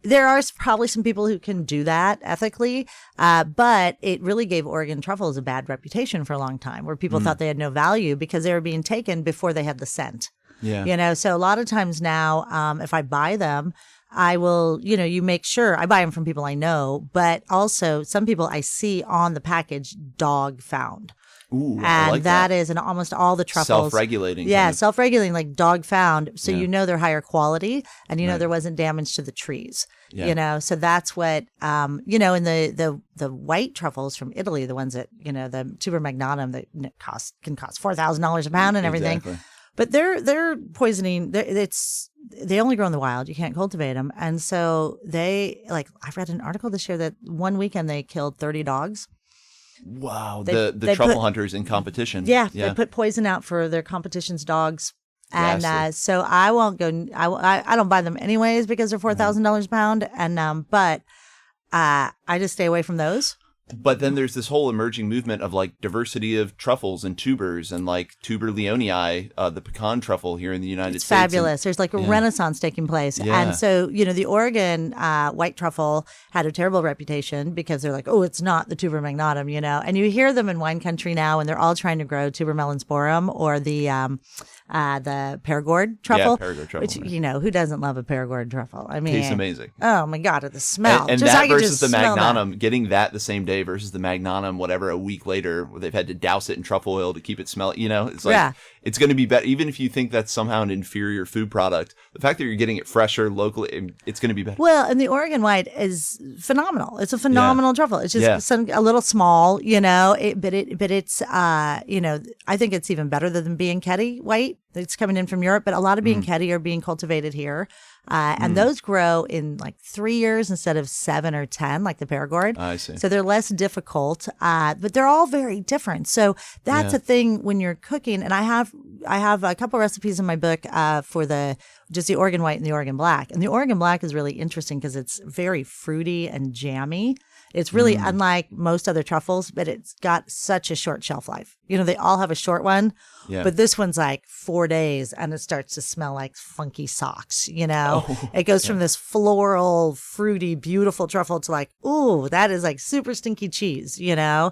there are probably some people who can do that ethically, but it really gave Oregon truffles a bad reputation for a long time, where people thought they had no value because they were being taken before they had the scent. Yeah. So a lot of times now, if I buy them, I will, you make sure I buy them from people I know, but also some people I see on the package, dog found. Ooh, and I like that is in almost all the truffles. Self-regulating. Yeah, self-regulating, like dog found. So they're higher quality, and there wasn't damage to the trees. Yeah. So that's what in the white truffles from Italy, the ones that the tuber magnatum that can cost $4,000 a pound and everything. Exactly. But they're poisoning. They only grow in the wild. You can't cultivate them, and so I read an article this year that one weekend they killed 30 dogs. Wow, the truffle hunters in competition. Yeah, they put poison out for their competition's dogs, and so I won't go. I don't buy them anyways because they're $4,000 a pound, and but I just stay away from those. But then there's this whole emerging movement of like diversity of truffles and tubers, and like tuber leonii, the pecan truffle here in the United States. It's fabulous. There's like a renaissance taking place. Yeah. And so, the Oregon white truffle had a terrible reputation because they're like, oh, it's not the tuber magnatum, And you hear them in wine country now, and they're all trying to grow tuber melansporum or the Perigord truffle. Yeah, Perigord truffle. Which, who doesn't love a Perigord truffle? I mean, tastes amazing. Oh my God, the smell. And that versus the magnatum, getting that the same day versus the magnatum, whatever, a week later, where they've had to douse it in truffle oil to keep it smelling. It's like, it's going to be better. Even if you think that's somehow an inferior food product, the fact that you're getting it fresher locally, it's going to be better. Well, and the Oregon white is phenomenal. It's a phenomenal truffle. It's just a little small, but it's, I think it's even better than Bianchetti white. It's coming in from Europe, but a lot of Bianchetti are being cultivated here. And those grow in like 3 years instead of 7 or 10, like the Perigord. I see. So they're less difficult, but they're all very different. So that's a thing when you're cooking. And I have a couple recipes in my book for just the Oregon white and the Oregon black. And the Oregon black is really interesting because it's very fruity and jammy. It's really unlike most other truffles, but it's got such a short shelf life. They all have a short one, but this one's like 4 days and it starts to smell like funky socks, It goes from this floral, fruity, beautiful truffle to like, ooh, that is like super stinky cheese, Yeah.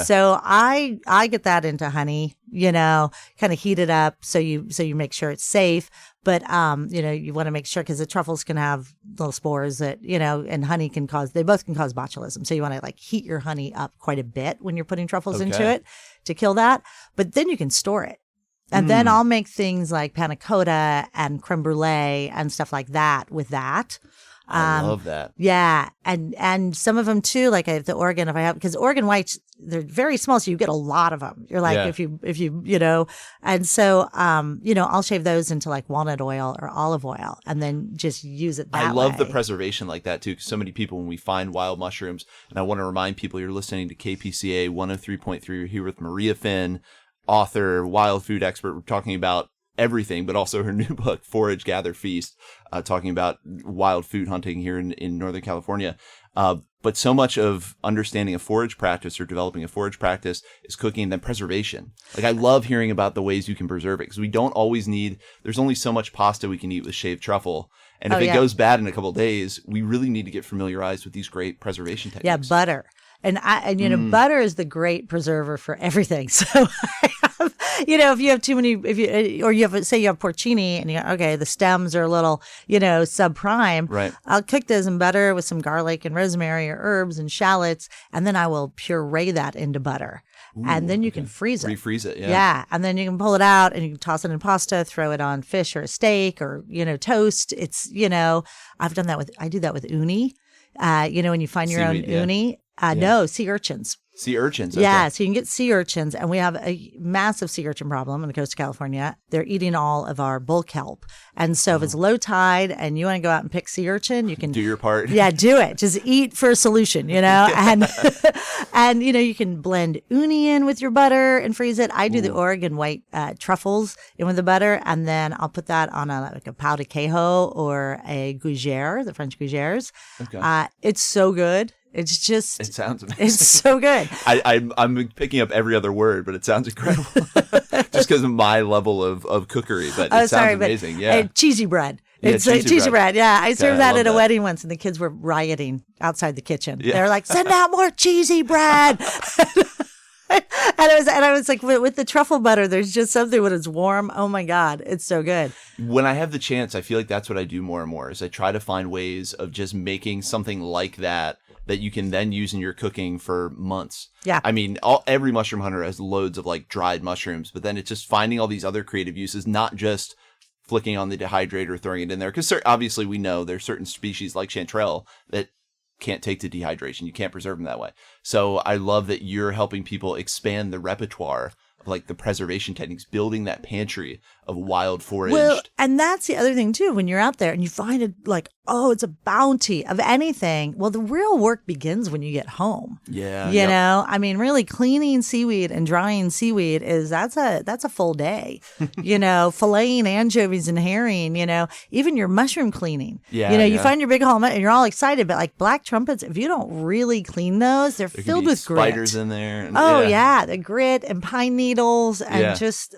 So I get that into honey, kind of heat it up so you make sure it's safe. But, you want to make sure because the truffles can have little spores that, and honey they both can cause botulism. So you want to like heat your honey up quite a bit when you're putting truffles into it to kill that. But then you can store it. And then I'll make things like panna cotta and creme brulee and stuff like that with that. I love that. Yeah. And some of them too, like I have the Oregon, because Oregon whites, they're very small. So you get a lot of them. You're like, if you, and so, I'll shave those into like walnut oil or olive oil and then just use it that way. I love the preservation like that too. Cause so many people, when we find wild mushrooms, and I want to remind people you're listening to KPCA 103.3, you're here with Maria Finn, author, wild food expert. We're talking about everything, but also her new book, Forage, Gather, Feast, talking about wild food hunting here in Northern California. But so much of understanding a forage practice or developing a forage practice is cooking and then preservation. Like I love hearing about the ways you can preserve it because we don't always there's only so much pasta we can eat with shaved truffle. And if it goes bad in a couple of days, we really need to get familiarized with these great preservation techniques. Yeah, butter. And butter is the great preserver for everything. So I have, if you have too many, say you have porcini and the stems are a little, subprime. Right. I'll cook those in butter with some garlic and rosemary or herbs and shallots. And then I will puree that into butter. Ooh, and then you can freeze it. Refreeze it. Yeah. Yeah. And then you can pull it out and you can toss it in pasta, throw it on fish or a steak or, toast. It's, I do that with uni. When you find your own uni. No, sea urchins. Sea urchins. Okay. Yeah, so you can get sea urchins, and we have a massive sea urchin problem on the coast of California. They're eating all of our bull kelp. And so if it's low tide and you want to go out and pick sea urchin, you can do your part. Yeah, do it. Just eat for a solution, and and you can blend uni in with your butter and freeze it. I do the Oregon white truffles in with the butter, and then I'll put that on a pau de queijo or a gougere, the French gougères. Okay. It's so good. It sounds amazing. It's so good. I'm picking up every other word, but it sounds incredible just because of my level of cookery. But it sounds amazing. Yeah. Cheesy bread. It's cheesy bread. Yeah. I served that at a wedding once and the kids were rioting outside the kitchen. Yeah. They were like, send out more cheesy bread. And I was like, with the truffle butter, there's just something when it's warm. Oh my God, it's so good. When I have the chance, I feel like that's what I do more and more is I try to find ways of just making something like that you can then use in your cooking for months. Yeah. I mean, every mushroom hunter has loads of like dried mushrooms, but then it's just finding all these other creative uses, not just flicking on the dehydrator or throwing it in there. Because obviously we know there's certain species like chanterelle that can't take to dehydration. You can't preserve them that way. So I love that you're helping people expand the repertoire of like the preservation techniques, building that pantry of wild foraged. Well, and that's the other thing too. When you're out there and you find it like, it's a bounty of anything. Well, the real work begins when you get home. Yeah. You know, I mean, really cleaning seaweed and drying seaweed that's a full day. Filleting anchovies and herring, even your mushroom cleaning. Yeah. You find your big haul and you're all excited, but like black trumpets, if you don't really clean those, they're filled with grit. Spiders in there. And, the grit and pine needles and just,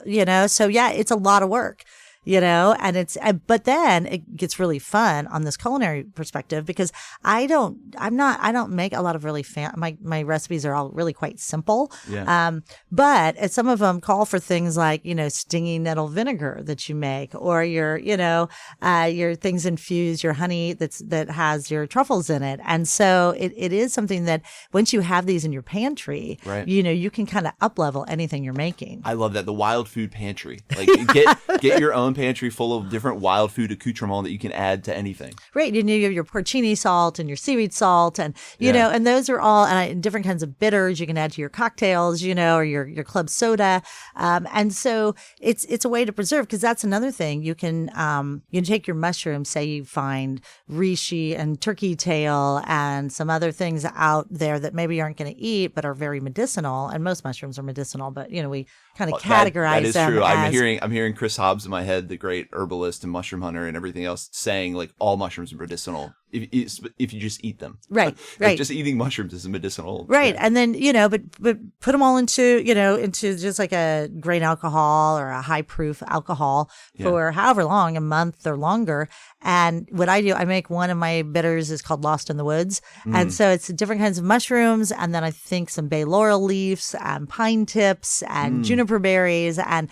so yeah, it's a lot of work. And but then it gets really fun on this culinary perspective because I don't make a lot of really my recipes are all really quite simple. Yeah. But some of them call for things like, stinging nettle vinegar that you make or your things infuse your honey that has your truffles in it. And so it is something that once you have these in your pantry, right. You can kind of up level anything you're making. I love that. The wild food pantry, like get your own pantry full of different wild food accoutrement that you can add to anything. Right. You have your porcini salt and your seaweed salt and, and those are all different kinds of bitters you can add to your cocktails, or your club soda. And so it's a way to preserve because that's another thing. You can take your mushrooms, say you find reishi and turkey tail and some other things out there that maybe you aren't going to eat, but are very medicinal. And most mushrooms are medicinal, but, we kind of categorize them. That is true. I'm hearing Chris Hobbs in my head, the great herbalist and mushroom hunter and everything else saying like all mushrooms are medicinal. if you just eat them. Right. Like just eating mushrooms is a medicinal. Right. thing. And then, but put them all into just like a grain alcohol or a high proof alcohol for however long, a month or longer. And what I do, I make one of my bitters is called Lost in the Woods. And so it's different kinds of mushrooms. And then I think some bay laurel leaves and pine tips and juniper berries and,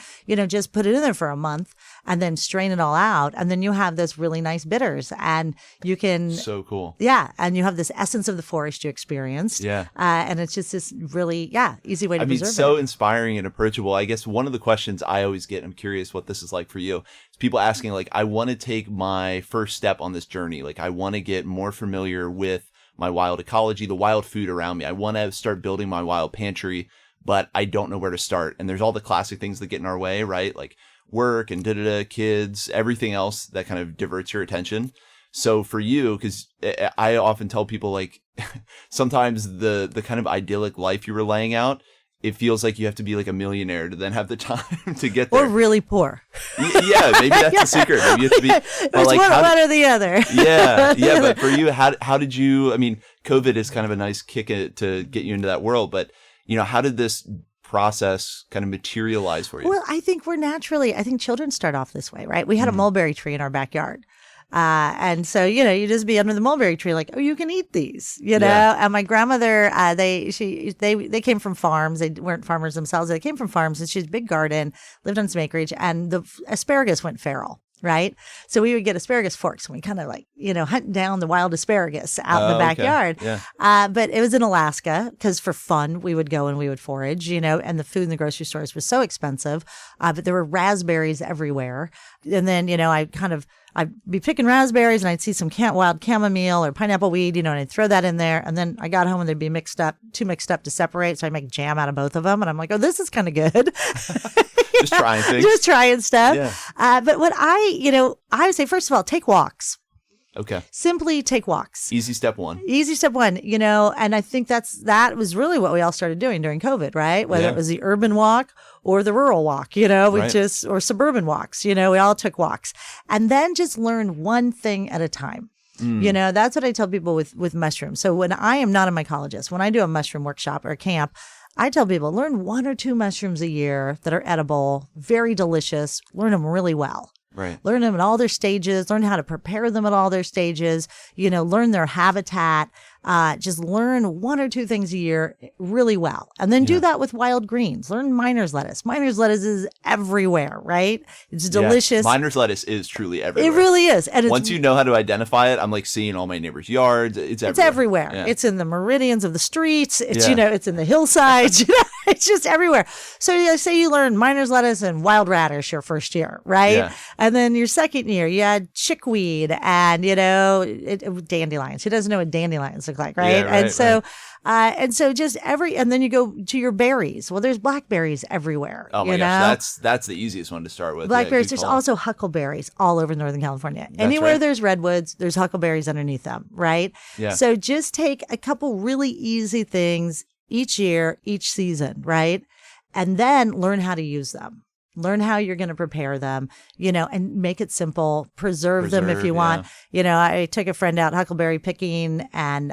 just put it in there for a month and then strain it all out. And then you have this really nice bitters and you can. So cool. Yeah. And you have this essence of the forest you experienced. Yeah. And it's just this really, easy way to preserve it. So inspiring and approachable. I guess one of the questions I always get, I'm curious what this is like for you, is people asking like, I want to take my first step on this journey. Like I want to get more familiar with my wild ecology, the wild food around me. I want to start building my wild pantry, but I don't know where to start. And there's all the classic things that get in our way, right? Like work and kids, everything else that kind of diverts your attention. So for you, because I often tell people like sometimes the kind of idyllic life you were laying out, it feels like you have to be like a millionaire to then have the time to get there. Or really poor. Yeah, maybe that's the secret. Maybe you have to be. There's like, one or the other. Yeah. But for you, how did you? I mean, COVID is kind of a nice kick to get you into that world. But how did this process kind of materialize for you? Well, I think I think children start off this way, right? We had a mulberry tree in our backyard. And so, you just be under the mulberry tree, like, oh, you can eat these, and my grandmother, they came from farms. They weren't farmers themselves. They came from farms and she had a big garden, lived on some acreage, and the asparagus went feral. Right. So we would get asparagus forks and we kind of like, hunt down the wild asparagus out in the backyard. Okay. Yeah. But it was in Alaska because for fun, we would go and we would forage, and the food in the grocery stores was so expensive. But there were raspberries everywhere. And then, I'd be picking raspberries and I'd see some wild chamomile or pineapple weed, and I'd throw that in there. And then I got home and they'd be too mixed up to separate. So I make jam out of both of them. And I'm like, oh, this is kind of good. Just trying things. Just trying stuff. Yeah. But what I would say, first of all, take walks. Okay. Simply take walks. Easy step one. And I think that was really what we all started doing during COVID, right? Whether it was the urban walk or the rural walk, or suburban walks, we all took walks and then just learn one thing at a time. That's what I tell people with mushrooms. So when I am not a mycologist, when I do a mushroom workshop or a camp, I tell people learn 1 or 2 mushrooms a year that are edible, very delicious, learn them really well. Right. Learn them at all their stages, learn how to prepare them at all their stages, learn their habitat, just learn 1 or 2 things a year really well. And then do that with wild greens. Learn miner's lettuce. Miner's lettuce is everywhere, right? It's delicious. Miner's lettuce is truly everywhere. It really is. And once you know how to identify it, I'm like seeing all my neighbors' yards. It's everywhere. It's everywhere. Yeah. It's in the meridians of the streets. It's, it's in the hillsides. It's just everywhere. So say you learn miner's lettuce and wild radish your first year, right? Yeah. And then your second year, you had chickweed and, dandelions. Who doesn't know what dandelions look like, right? Yeah, and so just and then you go to your berries. Well, there's blackberries everywhere. Oh my gosh, that's the easiest one to start with. Blackberries. There's also huckleberries all over Northern California. Anywhere there's redwoods, there's huckleberries underneath them, right? Yeah. So just take a couple really easy things each year, each season, right? And then learn how to use them. Learn how you're going to prepare them, and make it simple. Preserve them if you want. I took a friend out huckleberry picking and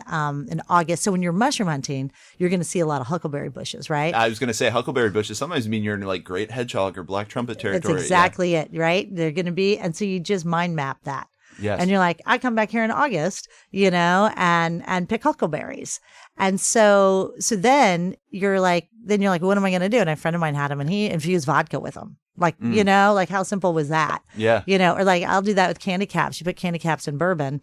in August. So when you're mushroom hunting, you're going to see a lot of huckleberry bushes, right? I was going to say huckleberry bushes sometimes mean you're in like great hedgehog or black trumpet territory. That's exactly it, right? They're going to be. And so you just mind map that. Yes. And you're like, I come back here in August, and pick huckleberries. And so then you're like, what am I going to do? And a friend of mine had them and he infused vodka with them. Like, like how simple was that? Yeah. Or like, I'll do that with candy caps. You put candy caps in bourbon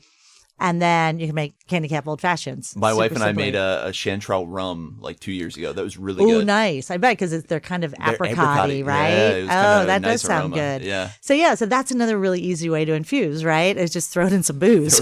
and then you can make candy cap old fashions. My wife and I made a chanterelle rum like 2 years ago. That was really good. Oh, nice. I bet because they're kind of apricot-y, right? Yeah, that nice does sound aroma. good. Yeah. So that's another really easy way to infuse, right? Is just throw it in some booze.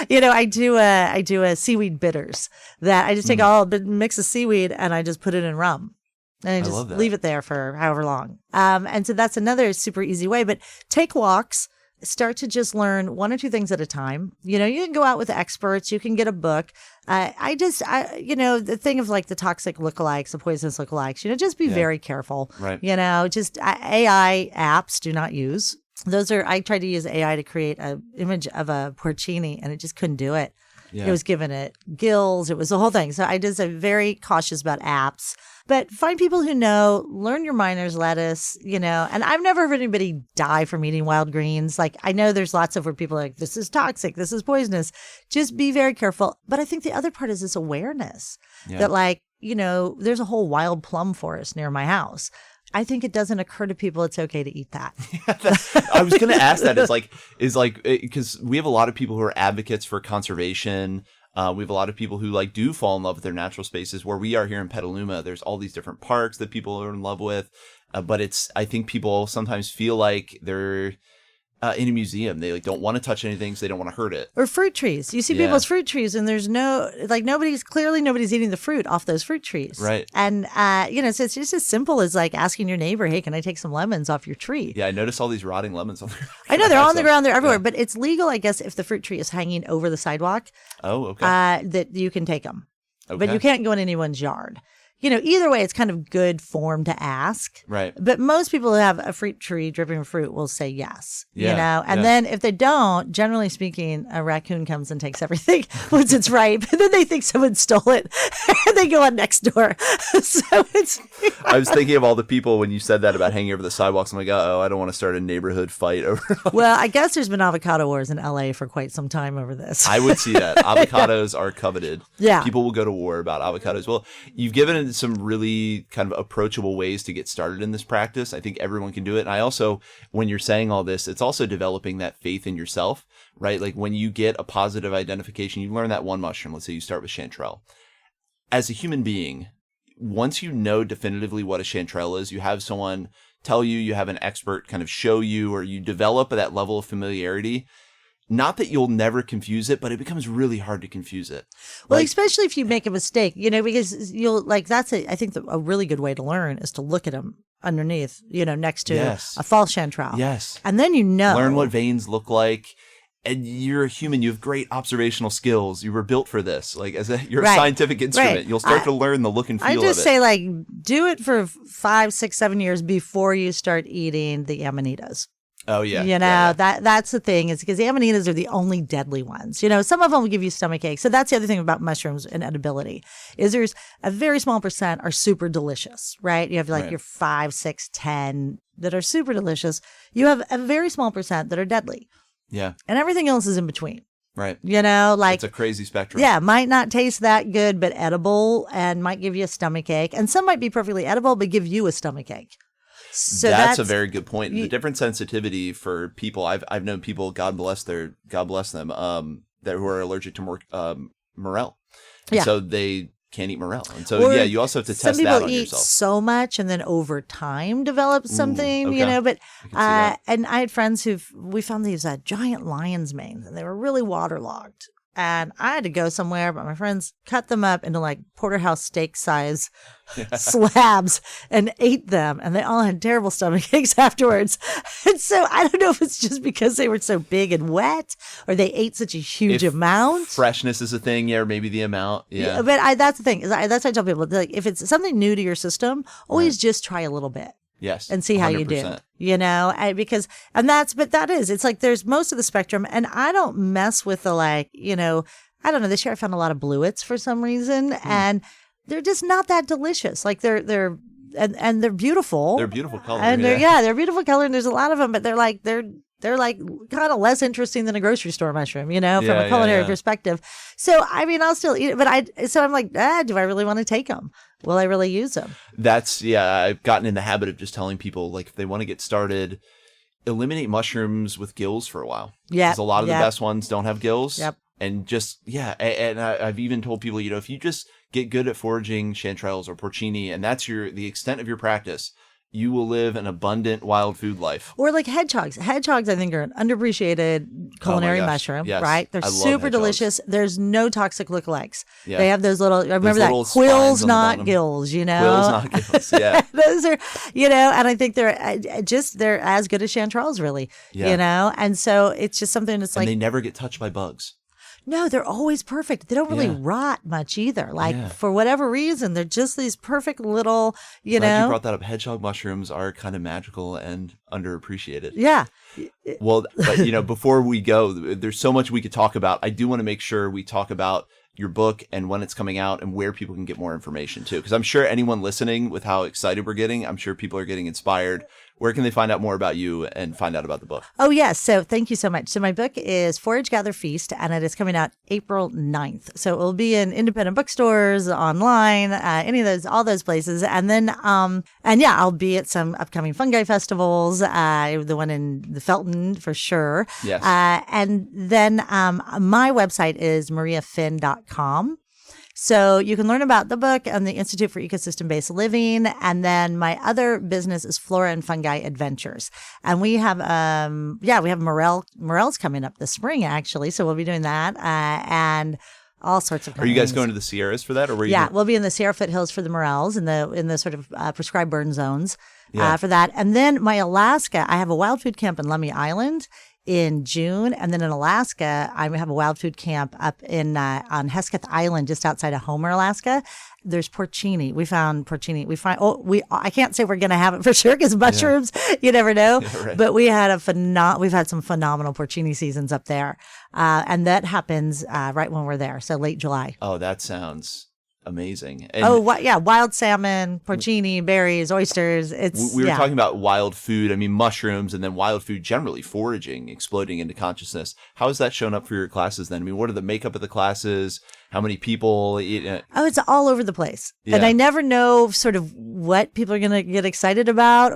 I do a seaweed bitters that I just take all a mix of seaweed and I just put it in rum. And I just leave it there for however long. And so that's another super easy way. But take walks. Start to just learn 1 or 2 things at a time. You can go out with experts. You can get a book. The thing of like the toxic lookalikes, the poisonous lookalikes, just be very careful. Right. Just AI apps do not use. I tried to use AI to create an image of a porcini and it just couldn't do it. Yeah. It was giving it gills. It was the whole thing. So I just am very cautious about apps. But find people who know, learn your miner's lettuce, and I've never heard anybody die from eating wild greens. Like, I know there's lots of where people are like, this is toxic, this is poisonous. Just be very careful. But I think the other part is this awareness that, like, there's a whole wild plum forest near my house. I think it doesn't occur to people it's okay to eat that. I was going to ask that. Because we have a lot of people who are advocates for conservation. We have a lot of people who do fall in love with their natural spaces. Where we are here in Petaluma, there's all these different parks that people are in love with. But I think people sometimes feel like they're in a museum. They don't want to touch anything, so they don't want to hurt it. Or fruit trees. You see people's fruit trees, and there's nobody's eating the fruit off those fruit trees. Right. And so it's just as simple as asking your neighbor, hey, can I take some lemons off your tree? Yeah, I noticed all these rotting lemons on there. I know they're on the ground, they're everywhere, but it's legal, I guess, if the fruit tree is hanging over the sidewalk. Oh, okay. That you can take them, okay. But you can't go in anyone's yard. Either way, it's kind of good form to ask. Right. But most people who have a fruit tree dripping with fruit will say yes. And then if they don't, generally speaking, a raccoon comes and takes everything once it's ripe. And then they think someone stole it and they go on next door. So it's. I was thinking of all the people when you said that about hanging over the sidewalks. I'm like, I don't want to start a neighborhood fight over. Well, I guess there's been avocado wars in LA for quite some time over this. I would see that. Avocados are coveted. Yeah. People will go to war about avocados. Well, you've given some really kind of approachable ways to get started in this practice. I think everyone can do it. And I also, when you're saying all this, it's also developing that faith in yourself, right? Like when you get a positive identification, you learn that one mushroom. Let's say you start with chanterelle. As a human being, once you know definitively what a chanterelle is, you have someone tell you, you have an expert kind of show you, or you develop that level of familiarity. Not that you'll never confuse it, but it becomes really hard to confuse it. Well, especially if you make a mistake, because I think a really good way to learn is to look at them underneath, next to a false chanterelle. Yes. And then learn what veins look like. And you're a human. You have great observational skills. You were built for this. You're a scientific instrument. Right. You'll start to learn the look and feel of it. I just say, do it for 5, 6, 7 years before you start eating the amanitas. Oh, yeah. That's the thing, is because the amanitas are the only deadly ones. Some of them will give you stomach ache. So that's the other thing about mushrooms and edibility, is there's a very small percent are super delicious, right? You have your 5, 6, 10 that are super delicious. You have a very small percent that are deadly. Yeah. And everything else is in between. Right. It's a crazy spectrum. Yeah. Might not taste that good, but edible, and might give you a stomach ache. And some might be perfectly edible, but give you a stomach ache. So that's a very good point. The different sensitivity for people. I've known people, God bless them, that who are allergic to morel. And so they can't eat morel. And so you also have to test that on yourself. Some people eat so much and then over time develop something, but and I had friends we found these giant lion's manes, and they were really waterlogged. And I had to go somewhere, but my friends cut them up into porterhouse steak size slabs and ate them. And they all had terrible stomach aches afterwards. And so I don't know if it's just because they were so big and wet, or they ate such a huge amount. Freshness is a thing, or maybe the amount. Yeah. But that's the thing. That's what I tell people. If it's something new to your system, always just try a little bit. Yes. And see how 100%. You do, but that is, it's there's most of the spectrum, and I don't mess with the I don't know, this year I found a lot of bluets for some reason, and they're just not that delicious. They're they're beautiful. They're beautiful color. And they're beautiful color, and there's a lot of them, but they're kind of less interesting than a grocery store mushroom, from a culinary perspective. So, I'll still eat it, but I'm like, do I really want to take them? Will I really use them? I've gotten in the habit of just telling people, if they want to get started, eliminate mushrooms with gills for a while. Yeah. Because a lot of the best ones don't have gills. Yep. And and I've even told people, if you just get good at foraging chanterelles or porcini, and that's the extent of your practice, you will live an abundant wild food life. Or hedgehogs. Hedgehogs, I think, are an underappreciated culinary mushroom, right? They're super delicious. There's no toxic lookalikes. Yeah. They have those little, I remember that, quills, not gills, Quills, not gills, yeah. Those are, and I think they're as good as chanterelles, really, and so it's just something that's and they never get touched by bugs. No, they're always perfect. They don't really rot much either. Like for whatever reason, they're just these perfect little, Glad you brought that up. Hedgehog mushrooms are kind of magical and underappreciated. Yeah. Well, but before we go, there's so much we could talk about. I do want to make sure we talk about your book and when it's coming out and where people can get more information too. Because I'm sure anyone listening, with how excited we're getting, I'm sure people are getting inspired. Where can they find out more about you and find out about the book? Oh, yes. So thank you so much. So my book is Forage, Gather, Feast, and it is coming out April 9th. So it will be in independent bookstores, online, all those places. And then, I'll be at some upcoming fungi festivals, the one in the Felton for sure. Yes. And then my website is mariafinn.com. So you can learn about the book and the Institute for Ecosystem-Based Living. And then my other business is Flora and Fungi Adventures. And we have, morels coming up this spring, actually. So we'll be doing that. And all sorts of things. Are you guys going to the Sierras for that? Or were you we'll be in the Sierra foothills for the morels in the sort of prescribed burn zones for that. And then my Alaska, I have a wild food camp in Lummi Island in June. And then in Alaska, I have a wild food camp up in on Hesketh Island, just outside of Homer, Alaska. There's porcini. We found porcini. I can't say we're going to have it for sure because mushrooms, you never know. Yeah, right. But we've had some phenomenal porcini seasons up there. And that happens right when we're there. So late July. Oh, that sounds amazing. And wild salmon, porcini, berries, oysters. We were talking about wild food. I mean, mushrooms, and then wild food generally, foraging, exploding into consciousness. How has that shown up for your classes then? I mean, what are the makeup of the classes? How many people? It's all over the place. Yeah. And I never know sort of what people are going to get excited about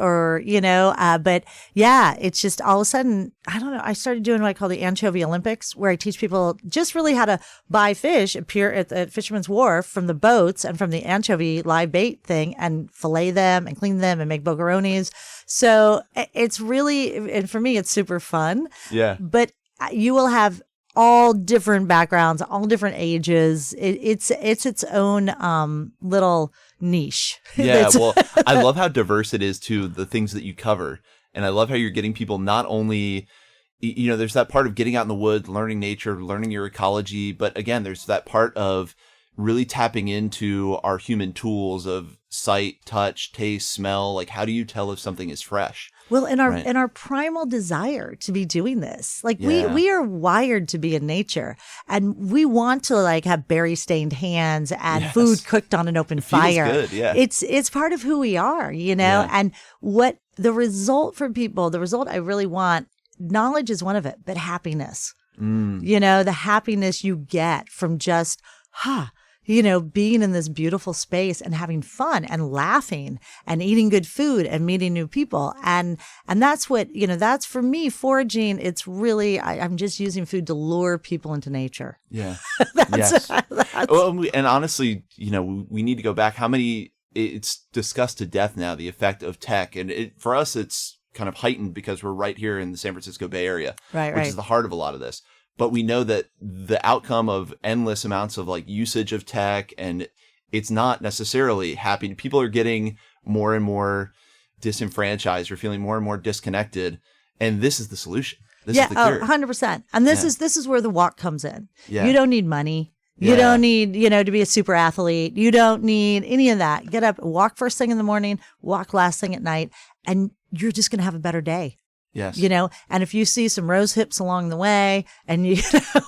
but it's just all of a sudden, I don't know. I started doing what I call the Anchovy Olympics, where I teach people just really how to buy fish, appear at Fisherman's Wharf from the boats and from the anchovy live bait thing and fillet them and clean them and make bogaronis. So it's really, and for me, it's super fun. Yeah. But you will have all different backgrounds, all different ages. It's its own little niche. Yeah, well, I love how diverse it is too, the things that you cover. And I love how you're getting people not only, there's that part of getting out in the woods, learning nature, learning your ecology. But again, there's that part of really tapping into our human tools of sight, touch, taste, smell. Like, how do you tell if something is fresh? Well, in our primal desire to be doing this, like we are wired to be in nature, and we want to like have berry stained hands and food cooked on an open fire. Feels good, yeah. It's part of who we are, and what the result for people, the result I really want, knowledge is one of it, but happiness, the happiness you get from just, being in this beautiful space and having fun and laughing and eating good food and meeting new people. And that's what, that's for me, foraging. It's really, I'm just using food to lure people into nature. Yeah. That's. Well, and honestly, we need to go back. It's discussed to death now, the effect of tech. And for us, it's kind of heightened because we're right here in the San Francisco Bay Area, which is the heart of a lot of this. But we know that the outcome of endless amounts of like usage of tech, and it's not necessarily happy. People are getting more and more disenfranchised or feeling more and more disconnected. And this is the solution. This is the cure. 100%. And this is where the walk comes in. Yeah. You don't need money. You don't need, to be a super athlete. You don't need any of that. Get up, walk first thing in the morning, walk last thing at night, and you're just going to have a better day. Yes. And if you see some rose hips along the way and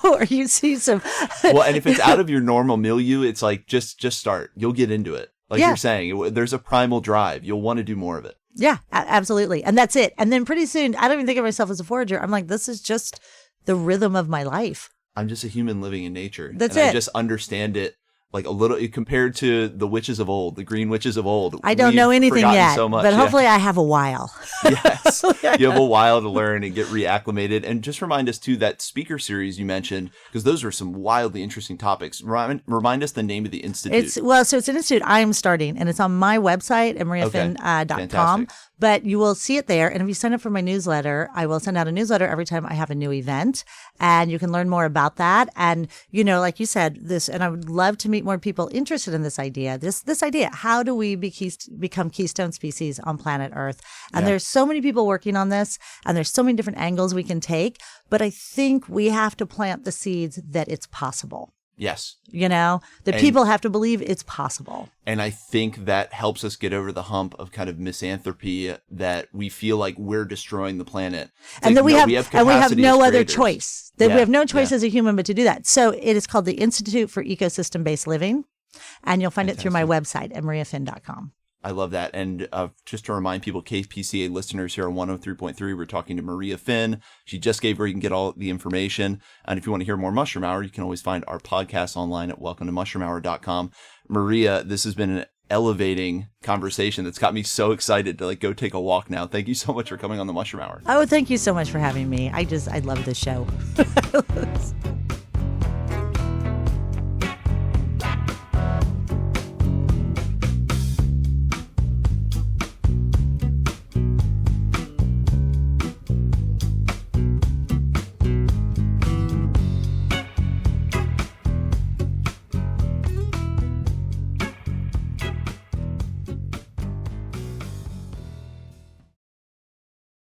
or you see some. Well, and if it's out of your normal milieu, it's like, just start. You'll get into it. Like you're saying, there's a primal drive. You'll want to do more of it. Yeah, absolutely. And that's it. And then pretty soon, I don't even think of myself as a forager. I'm like, this is just the rhythm of my life. I'm just a human living in nature. That's it. I just understand it. Like a little compared to the witches of old, the green witches of old. I don't know anything yet, but hopefully I have a while. Yes, you have a while to learn and get reacclimated. And just remind us too, that speaker series you mentioned, because those were some wildly interesting topics. Remind us the name of the institute. It's an institute I am starting, and it's on my website at mariafinn.com. But you will see it there. And if you sign up for my newsletter, I will send out a newsletter every time I have a new event. And you can learn more about that. And, like you said, and I would love to meet more people interested in this idea. This idea, how do we become keystone species on planet Earth? And there's so many people working on this, and there's so many different angles we can take. But I think we have to plant the seeds that it's possible. Yes. People have to believe it's possible. And I think that helps us get over the hump of kind of misanthropy that we feel like we're destroying the planet. And that we have no other choice. That Yeah. we have no choice as a human but to do that. So it is called the Institute for Ecosystem-Based Living. And you'll find it through my website at mariafinn.com. I love that. And just to remind people, KPCA listeners here on 103.3, we're talking to Maria Finn. She just gave where you can get all the information. And if you want to hear more Mushroom Hour, you can always find our podcast online at welcometomushroomhour.com. Maria, this has been an elevating conversation that's got me so excited to go take a walk now. Thank you so much for coming on the Mushroom Hour. Oh, thank you so much for having me. I love this show.